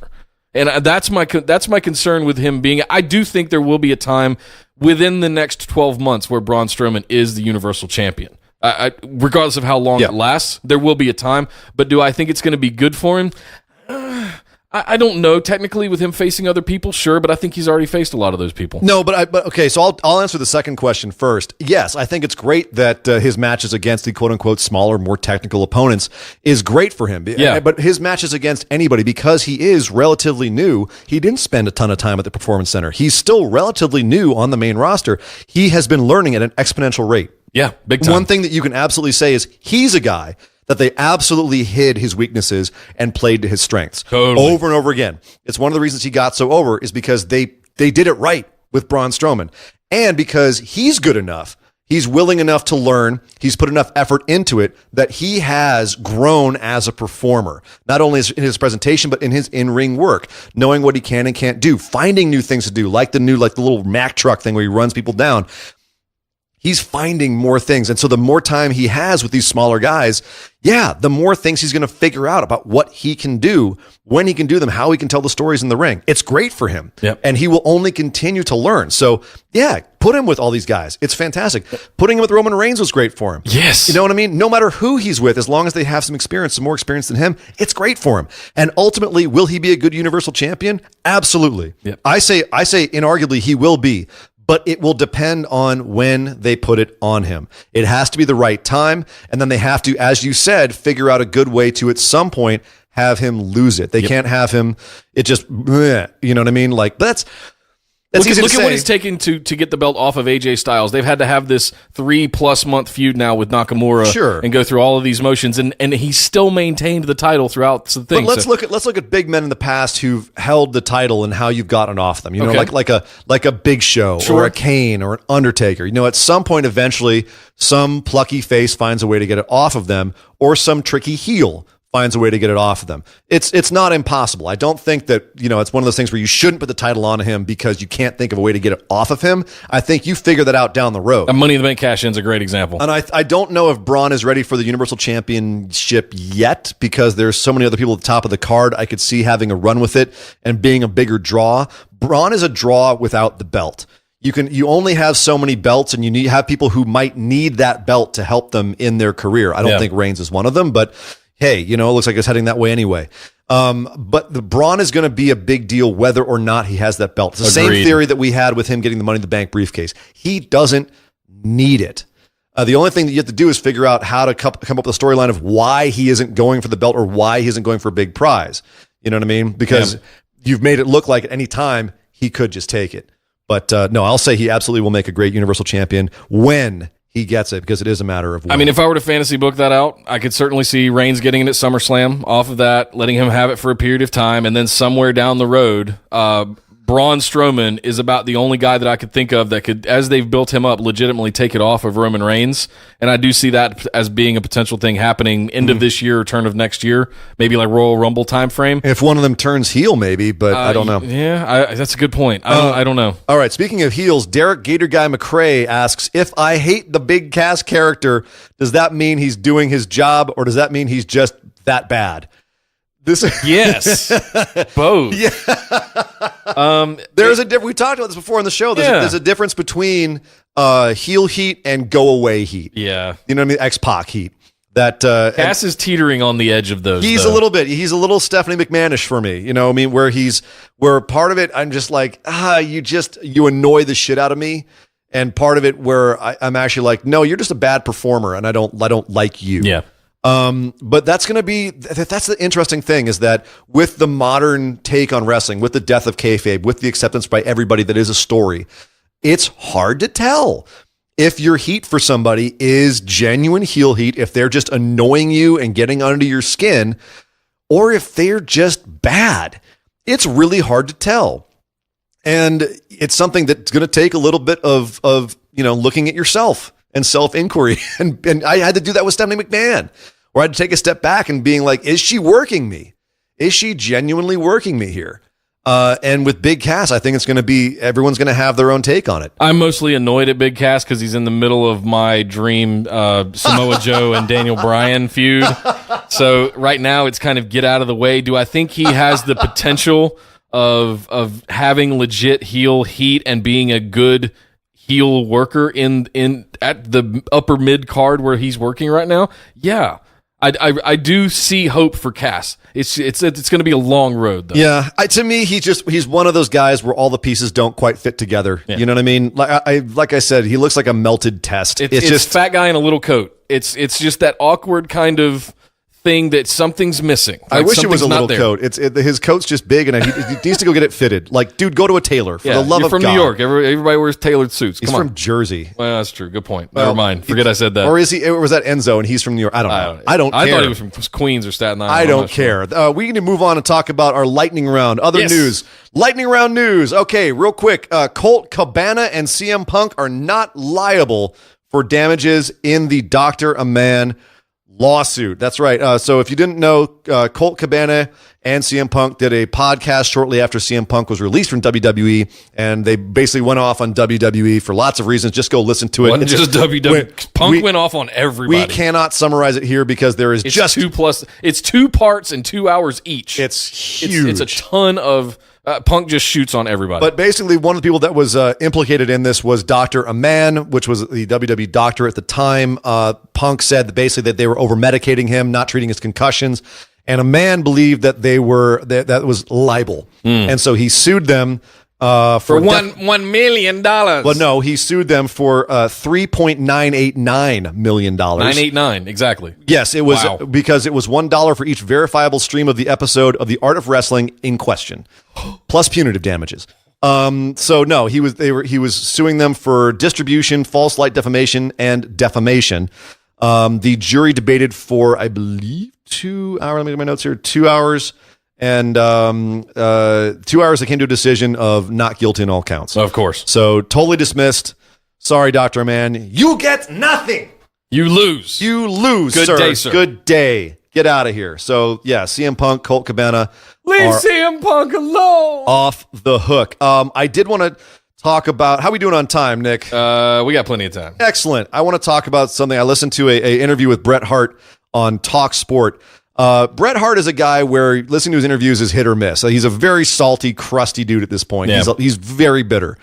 And that's my concern with him being. I do think there will be a time within the next 12 months where Braun Strowman is the Universal Champion. Regardless of how long it lasts, there will be a time. But do I think it's going to be good for him? I don't know. Technically, with him facing other people, sure, but I think he's already faced a lot of those people. No, but okay. So I'll answer the second question first. Yes, I think it's great that his matches against the quote unquote smaller, more technical opponents is great for him. Yeah. But his matches against anybody, because he is relatively new, he didn't spend a ton of time at the Performance Center. He's still relatively new on the main roster. He has been learning at an exponential rate. Yeah, big time. One thing that you can absolutely say is he's a guy that they absolutely hid his weaknesses and played to his strengths. Totally. Over and over again. It's one of the reasons he got so over is because they did it right with Braun Strowman. And because he's good enough, he's willing enough to learn, he's put enough effort into it that he has grown as a performer. Not only in his presentation, but in his in-ring work, knowing what he can and can't do, finding new things to do, like the little Mack truck thing where he runs people down. He's finding more things. And so the more time he has with these smaller guys, the more things he's going to figure out about what he can do, when he can do them, how he can tell the stories in the ring. It's great for him. Yep. And he will only continue to learn. So, put him with all these guys. It's fantastic. Putting him with Roman Reigns was great for him. Yes. You know what I mean? No matter who he's with, as long as they have some experience, some more experience than him, it's great for him. And ultimately, will he be a good Universal Champion? Absolutely. Yep. I say inarguably he will be. But it will depend on when they put it on him. It has to be the right time, and then they have to, as you said, figure out a good way to, at some point, have him lose it. They can't have him, it just, you know what I mean? Like, that's easy to say. Look at what it's taken to get the belt off of AJ Styles. They've had to have this 3+ month feud now with Nakamura and go through all of these motions, and he's still maintained the title throughout the thing. But let's look at big men in the past who've held the title and how you've gotten off them. You know, like a Big Show or a Kane or an Undertaker. You know, at some point, eventually, some plucky face finds a way to get it off of them, or some tricky heel finds a way to get it off of them. It's not impossible. I don't think that, it's one of those things where you shouldn't put the title on him because you can't think of a way to get it off of him. I think you figure that out down the road. A Money in the Bank cash-in is a great example. And I don't know if Braun is ready for the Universal Championship yet because there's so many other people at the top of the card. I could see having a run with it and being a bigger draw. Braun is a draw without the belt. You only have so many belts, and you have people who might need that belt to help them in their career. I don't think Reigns is one of them, but hey, it looks like it's heading that way anyway. But the Braun is going to be a big deal whether or not he has that belt. It's the same theory that we had with him getting the Money in the Bank briefcase. He doesn't need it. The only thing that you have to do is figure out how to come up with a storyline of why he isn't going for the belt or why he isn't going for a big prize. You know what I mean? Because you've made it look like at any time he could just take it. But no, I'll say he absolutely will make a great Universal Champion when he gets it, because it is a matter of when. I mean, if I were to fantasy book that out, I could certainly see Reigns getting it at SummerSlam, off of that, letting him have it for a period of time, and then somewhere down the road, Braun Strowman is about the only guy that I could think of that could, as they've built him up, legitimately take it off of Roman Reigns. And I do see that as being a potential thing happening end of this year or turn of next year, maybe like Royal Rumble time frame. If one of them turns heel, maybe, but I don't know. Yeah, that's a good point. I don't know. All right, speaking of heels, Derek Gator Guy McRae asks, if I hate the Big Cass character, does that mean he's doing his job, or does that mean he's just that bad? Yes, both. Yeah. There's a difference. We talked about this before on the show. There's a difference between heel heat and go away heat. Yeah, you know what I mean? X-Pac heat. That Cass is teetering on the edge of those. He's a little bit. He's a little Stephanie McMahonish for me. You know what I mean? Where part of it, I'm just like, you annoy the shit out of me, and part of it where I'm actually like, no, you're just a bad performer, and I don't like you. Yeah. But that's the interesting thing, is that with the modern take on wrestling, with the death of kayfabe, with the acceptance by everybody that is a story, it's hard to tell if your heat for somebody is genuine heel heat, if they're just annoying you and getting under your skin, or if they're just bad. It's really hard to tell. And it's something that's going to take a little bit of looking at yourself and self-inquiry. And I had to do that with Stephanie McMahon, where I had to take a step back and being like, is she working me? Is she genuinely working me here? And with Big Cass, I think it's going to be, everyone's going to have their own take on it. I'm mostly annoyed at Big Cass because he's in the middle of my dream Samoa Joe and Daniel Bryan feud. So right now it's kind of get out of the way. Do I think he has the potential of having legit heel heat and being a good heel worker in at the upper mid card where he's working right now? Yeah, I do see hope for Cass. It's going to be a long road though. Yeah, to me, he's one of those guys where all the pieces don't quite fit together. Yeah. You know what I mean? Like I said, he looks like a melted test. It's just fat guy in a little coat. It's just that awkward kind of thing that something's missing. Like, I wish it was a little coat. His coat's just big, and he needs to go get it fitted. Like, dude, go to a tailor for the love of God. You're from New York. Everybody wears tailored suits. He's from Jersey. Well, that's true. Good point. Never mind. Forget I said that. Or was that Enzo, and he's from New York? I don't know. I don't care. I thought he was from Queens or Staten Island. I don't care. Sure. We need to move on and talk about our lightning round. Other news. Lightning round news. Okay, real quick. Colt Cabana and CM Punk are not liable for damages in the Dr. Amann lawsuit. That's right. So if you didn't know, Colt Cabana and CM Punk did a podcast shortly after CM Punk was released from WWE, and they basically went off on WWE for lots of reasons. Just go listen to it. Wasn't just WWE. Punk went off on everybody. We cannot summarize it here because there is just It's 2 parts and 2 hours each. It's huge. It's a ton of. Punk just shoots on everybody. But basically, one of the people that was implicated in this was Dr. Amann, which was the WWE doctor at the time. Punk said that basically that they were over-medicating him, not treating his concussions. And Amann believed that that was libel. And so he sued them for $1 million. Well, no, he sued them for $3.989 million. 989, exactly. Yes, it was because it was $1 for each verifiable stream of the episode of The Art of Wrestling in question, plus punitive damages. So no, he was suing them for distribution, false light defamation, and defamation. The jury debated for, I believe, 2 hours. Let me get my notes here. 2 hours. And 2 hours, they came to a decision of not guilty in all counts. Of course. So totally dismissed. Sorry, Dr. Amann. You get nothing. You lose. You lose, Good sir. day, sir. Good day. Get out of here. So, yeah, CM Punk, Colt Cabana Leave are CM Punk alone. off the hook. I did want to talk about, how we doing on time, Nick? We got plenty of time. Excellent. I want to talk about something. I listened to a interview with Bret Hart on Talk Sport. Bret Hart is a guy where listening to his interviews is hit or miss. He's a very salty, crusty dude at this point. Yeah. He's very bitter.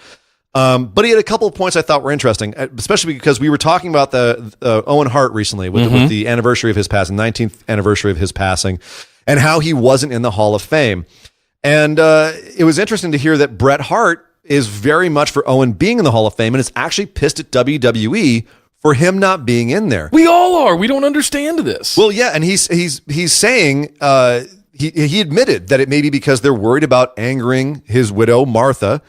But he had a couple of points I thought were interesting, especially because we were talking about the Owen Hart recently with the anniversary of his passing, 19th anniversary of his passing, and how he wasn't in the Hall of Fame. And it was interesting to hear that Bret Hart is very much for Owen being in the Hall of Fame and is actually pissed at WWE for him not being in there. We all are. We don't understand this. Well, yeah, and he's saying he admitted that it may be because they're worried about angering his widow Martha.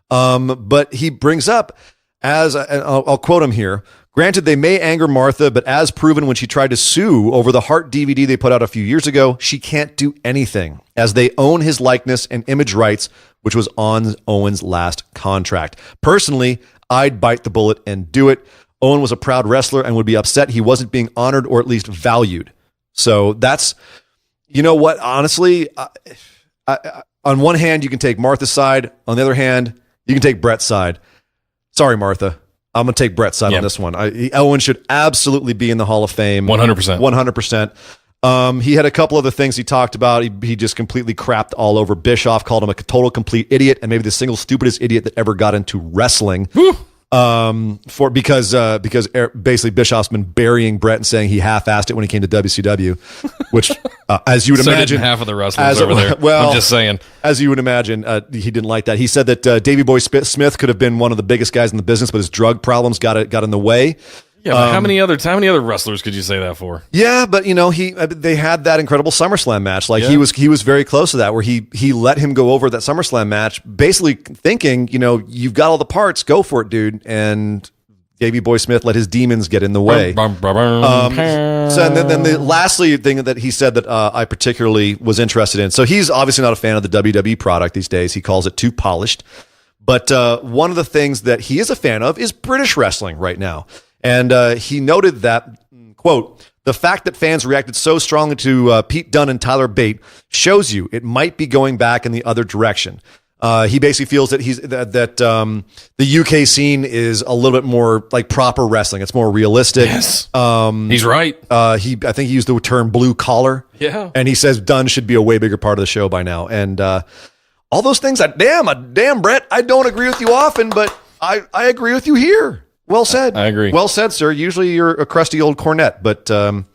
But he brings up, I'll quote him here, granted, they may anger Martha, but as proven when she tried to sue over the Hart DVD they put out a few years ago, she can't do anything, as they own his likeness and image rights, which was on Owen's last contract. Personally, I'd bite the bullet and do it. Owen was a proud wrestler and would be upset he wasn't being honored or at least valued. So that's, you know what, honestly, on one hand, you can take Martha's side. On the other hand, you can take Bret's side. Sorry, Martha. I'm going to take Bret's side on this one. Owen should absolutely be in the Hall of Fame. 100%. 100%. He had a couple other things he talked about. He just completely crapped all over Bischoff, called him a total complete idiot, and maybe the single stupidest idiot that ever got into wrestling. Because basically Bischoff's been burying Bret and saying he half-assed it when he came to WCW, which as you would imagine, half of the wrestlers over there. Well, I'm just saying, as you would imagine, he didn't like that. He said that Davey Boy Smith could have been one of the biggest guys in the business, but his drug problems got in the way. Yeah, but how many other wrestlers could you say that for? Yeah, but they had that incredible SummerSlam match. Like he was very close to that, where he let him go over that SummerSlam match, basically thinking, you've got all the parts, go for it, dude. And Davey Boy Smith let his demons get in the way. So and then the lastly thing that he said that I particularly was interested in. So he's obviously not a fan of the WWE product these days. He calls it too polished. But one of the things that he is a fan of is British wrestling right now. And he noted that, quote, the fact that fans reacted so strongly to Pete Dunne and Tyler Bate shows you it might be going back in the other direction. He basically feels that the UK scene is a little bit more like proper wrestling. It's more realistic. Yes, he's right. I think he used the term blue collar. Yeah, and he says Dunne should be a way bigger part of the show by now. And all those things, damn, Brett, I don't agree with you often, but I agree with you here. Well said. I agree. Well said, sir. Usually you're a crusty old cornet, but don't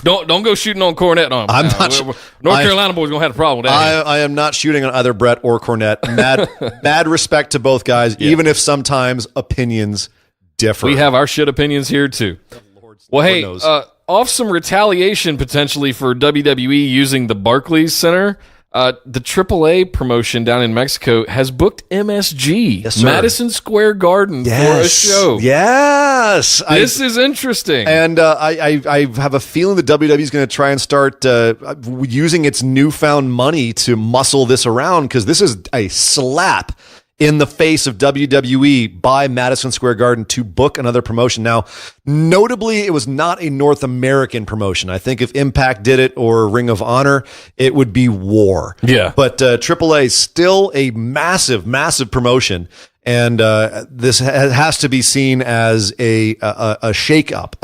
go shooting on Cornette on him. I'm not. North Carolina boys gonna have a problem with that. I am not shooting on either Brett or Cornette. Mad respect to both guys, even if sometimes opinions differ. We have our shit opinions here too. Well, hey, off some retaliation potentially for WWE using the Barclays Center. The AAA promotion down in Mexico has booked MSG, Madison Square Garden, for a show. Yes. This is interesting. And I have a feeling the WWE is going to try and start using its newfound money to muscle this around, because this is a slap in the face of WWE by Madison Square Garden to book another promotion. Now, notably, it was not a North American promotion. I think if Impact did it or Ring of Honor, it would be War. Yeah. But AAA is still a massive, massive promotion. And this has to be seen as a shake-up,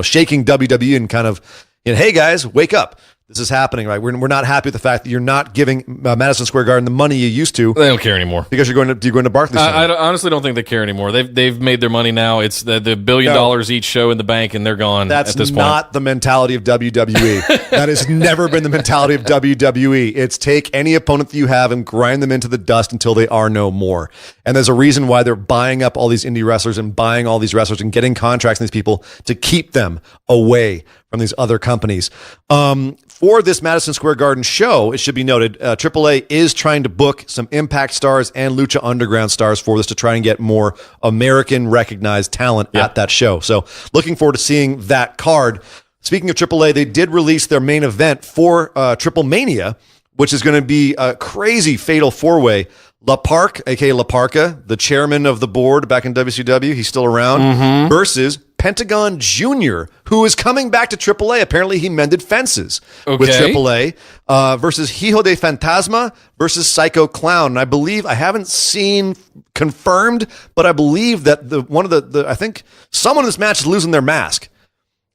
shaking WWE and kind of, hey, guys, wake up. This is happening, right? We're not happy with the fact that you're not giving Madison Square Garden the money you used to. They don't care anymore because you're going to Barclays Center. I honestly don't think they care anymore. They've made their money now. It's the $1 billion each show in the bank, and they're gone. That's at this not point. The mentality of WWE. That has never been the mentality of WWE. It's take any opponent that you have and grind them into the dust until they are no more. And there's a reason why they're buying up all these indie wrestlers and buying all these wrestlers and getting contracts from these people to keep them away from these other companies. For this Madison Square Garden show, it should be noted, AAA is trying to book some Impact stars and Lucha Underground stars for this to try and get more American recognized talent at that show. So looking forward to seeing that card. Speaking of AAA, they did release their main event for Triple Mania, which is going to be a crazy fatal four-way. La Park, a.k.a. La Parka, the chairman of the board back in WCW, he's still around, versus Pentagon Jr., who is coming back to AAA. Apparently, he mended fences with Okay. AAA versus Hijo de Fantasma versus Psycho Clown. And I believe, I haven't seen confirmed, but I believe that I think someone in this match is losing their mask.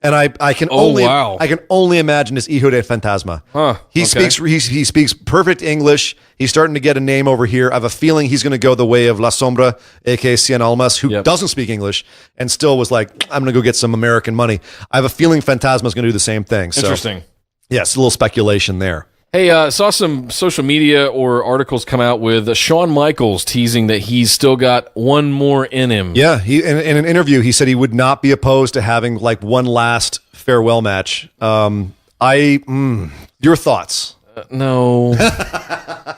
And I can only imagine it's Hijo de Fantasma. He speaks perfect English. He's starting to get a name over here. I have a feeling he's going to go the way of La Sombra, aka Cien Almas, who doesn't speak English and still was like, I'm going to go get some American money. I have a feeling Fantasma is going to do the same thing. So, Interesting. yes, a little speculation there. Hey, saw some social media or articles come out with Shawn Michaels teasing that he's still got one more in him. Yeah, he in an interview he said he would not be opposed to having like one last farewell match. Your thoughts? No.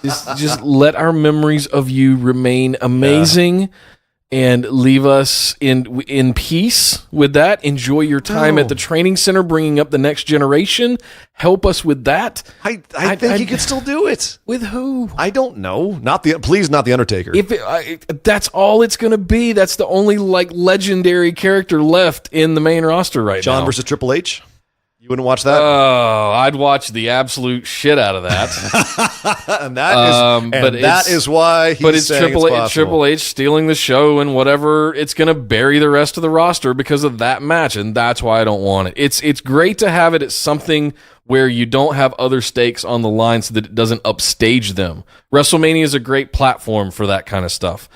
just let our memories of you remain amazing and leave us in peace with that. Enjoy your time at the training center, bringing up the next generation. Help us with that. I think he could still do it. With who? I don't know. Please, not the Undertaker. That's all it's going to be. That's the only like legendary character left in the main roster right now. John versus Triple H. You wouldn't watch that? Oh, I'd watch the absolute shit out of that. and that is why he's saying it's possible. Triple H stealing the show and whatever. It's going to bury the rest of the roster because of that match, and that's why I don't want it. It's great to have it at something where you don't have other stakes on the line so that it doesn't upstage them. WrestleMania is a great platform for that kind of stuff.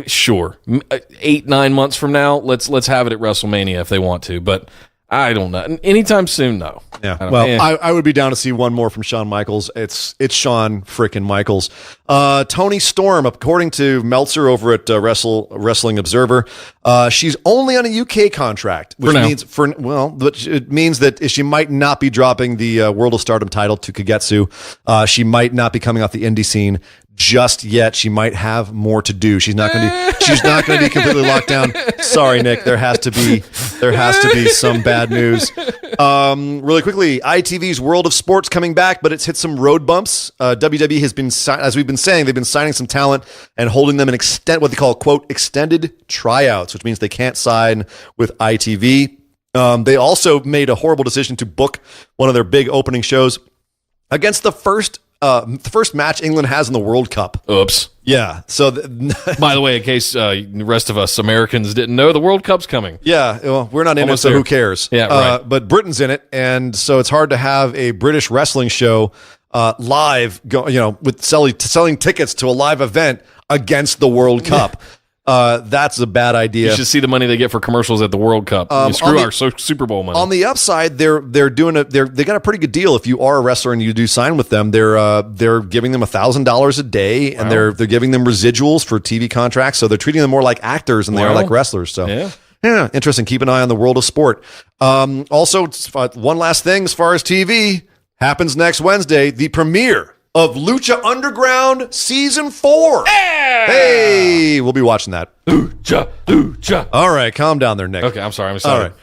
Sure, 8-9 months from now, let's have it at WrestleMania if they want to, but I don't know. Anytime soon, no. Yeah. I would be down to see one more from Shawn Michaels. It's Shawn frickin' Michaels. Tony Storm, according to Meltzer over at Wrestling Observer, she's only on a UK contract, which means that she might not be dropping the World of Stardom title to Kagetsu. She might not be coming off the indie scene just yet. She might have more to do. She's not going to be completely locked down. Sorry, Nick. There has to be some bad news. Really quickly, ITV's World of Sport's coming back, but it's hit some road bumps. WWE has been, as we've been saying, they've been signing some talent and holding them in what they call, quote, extended tryouts, which means they can't sign with ITV. They also made a horrible decision to book one of their big opening shows against the first match England has in the World Cup. Oops. Yeah. So, by the way, in case the rest of us Americans didn't know, the World Cup's coming. Yeah. Well, we're not in Almost it, so there. who cares? Yeah, right. But Britain's in it, and so it's hard to have a British wrestling show live, with selling tickets to a live event against the World Cup. That's a bad idea. You should see the money they get for commercials at the World Cup. You screw our Super Bowl money. On the upside, they got a pretty good deal. If you are a wrestler and you do sign with them, they're giving them $1,000 a day, and they're giving them residuals for TV contracts. So they're treating them more like actors than they are like wrestlers. So yeah, interesting. Keep an eye on the World of Sport. Also, one last thing as far as TV happens next Wednesday, the premiere of Lucha Underground Season 4. Yeah! Hey, we'll be watching that. Lucha. All right, calm down there, Nick. Okay, I'm sorry. All right.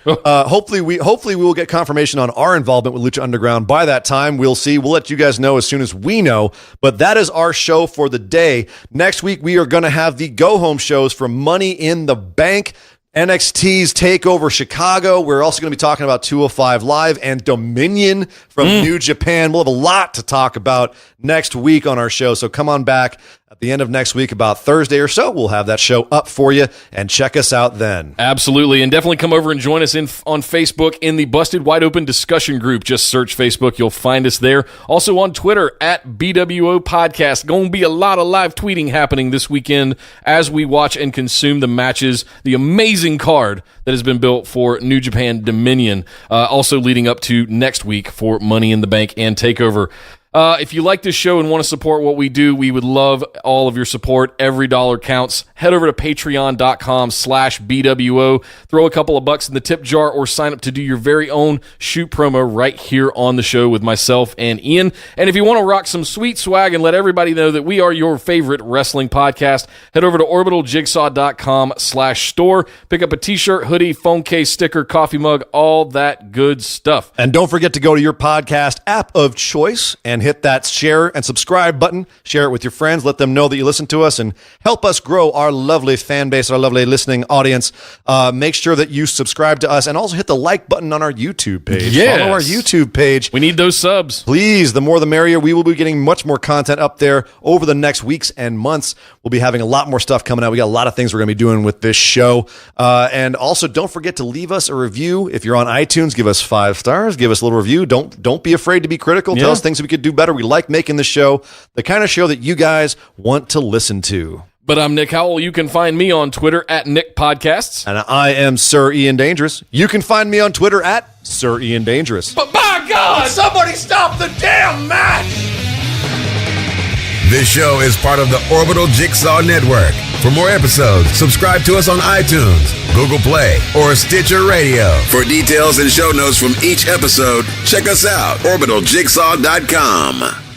Hopefully we will get confirmation on our involvement with Lucha Underground. By that time, we'll see. We'll let you guys know as soon as we know. But that is our show for the day. Next week, we are going to have the go-home shows for Money in the Bank, NXT's Takeover Chicago. We're also going to be talking about 205 Live and Dominion from New Japan. We'll have a lot to talk about next week on our show, so come on back at the end of next week, about Thursday or so. We'll have that show up for you, and check us out then. Absolutely, and definitely come over and join us on Facebook in the Busted Wide Open discussion group. Just search Facebook. You'll find us there. Also on Twitter, at BWO Podcast. Going to be a lot of live tweeting happening this weekend as we watch and consume the matches, the amazing card that has been built for New Japan Dominion, also leading up to next week for Money in the Bank and TakeOver. If you like this show and want to support what we do, we would love all of your support. Every dollar counts. Head over to patreon.com/BWO. Throw a couple of bucks in the tip jar or sign up to do your very own shoot promo right here on the show with myself and Ian. And if you want to rock some sweet swag and let everybody know that we are your favorite wrestling podcast, head over to orbitaljigsaw.com/store. Pick up a t-shirt, hoodie, phone case, sticker, coffee mug, all that good stuff. And don't forget to go to your podcast app of choice and and hit that share and subscribe button. Share it with your friends. Let them know that you listen to us and help us grow our lovely fan base, our lovely listening audience. Make sure that you subscribe to us and also hit the like button on our YouTube page. Yes. Follow our YouTube page. We need those subs. Please, the more the merrier. We will be getting much more content up there over the next weeks and months. We'll be having a lot more stuff coming out. We got a lot of things we're going to be doing with this show. And also, don't forget to leave us a review. If you're on iTunes, give us 5 stars. Give us a little review. Don't be afraid to be critical. Tell us things we could do better. We like making the show, the kind of show that you guys want to listen to. But I'm Nick Howell. You can find me on Twitter at Nick Podcasts. And I am Sir Ian Dangerous. You can find me on Twitter at Sir Ian Dangerous. But by God! Somebody stop the damn match! This show is part of the Orbital Jigsaw Network. For more episodes, subscribe to us on iTunes, Google Play, or Stitcher Radio. For details and show notes from each episode, check us out, orbitaljigsaw.com.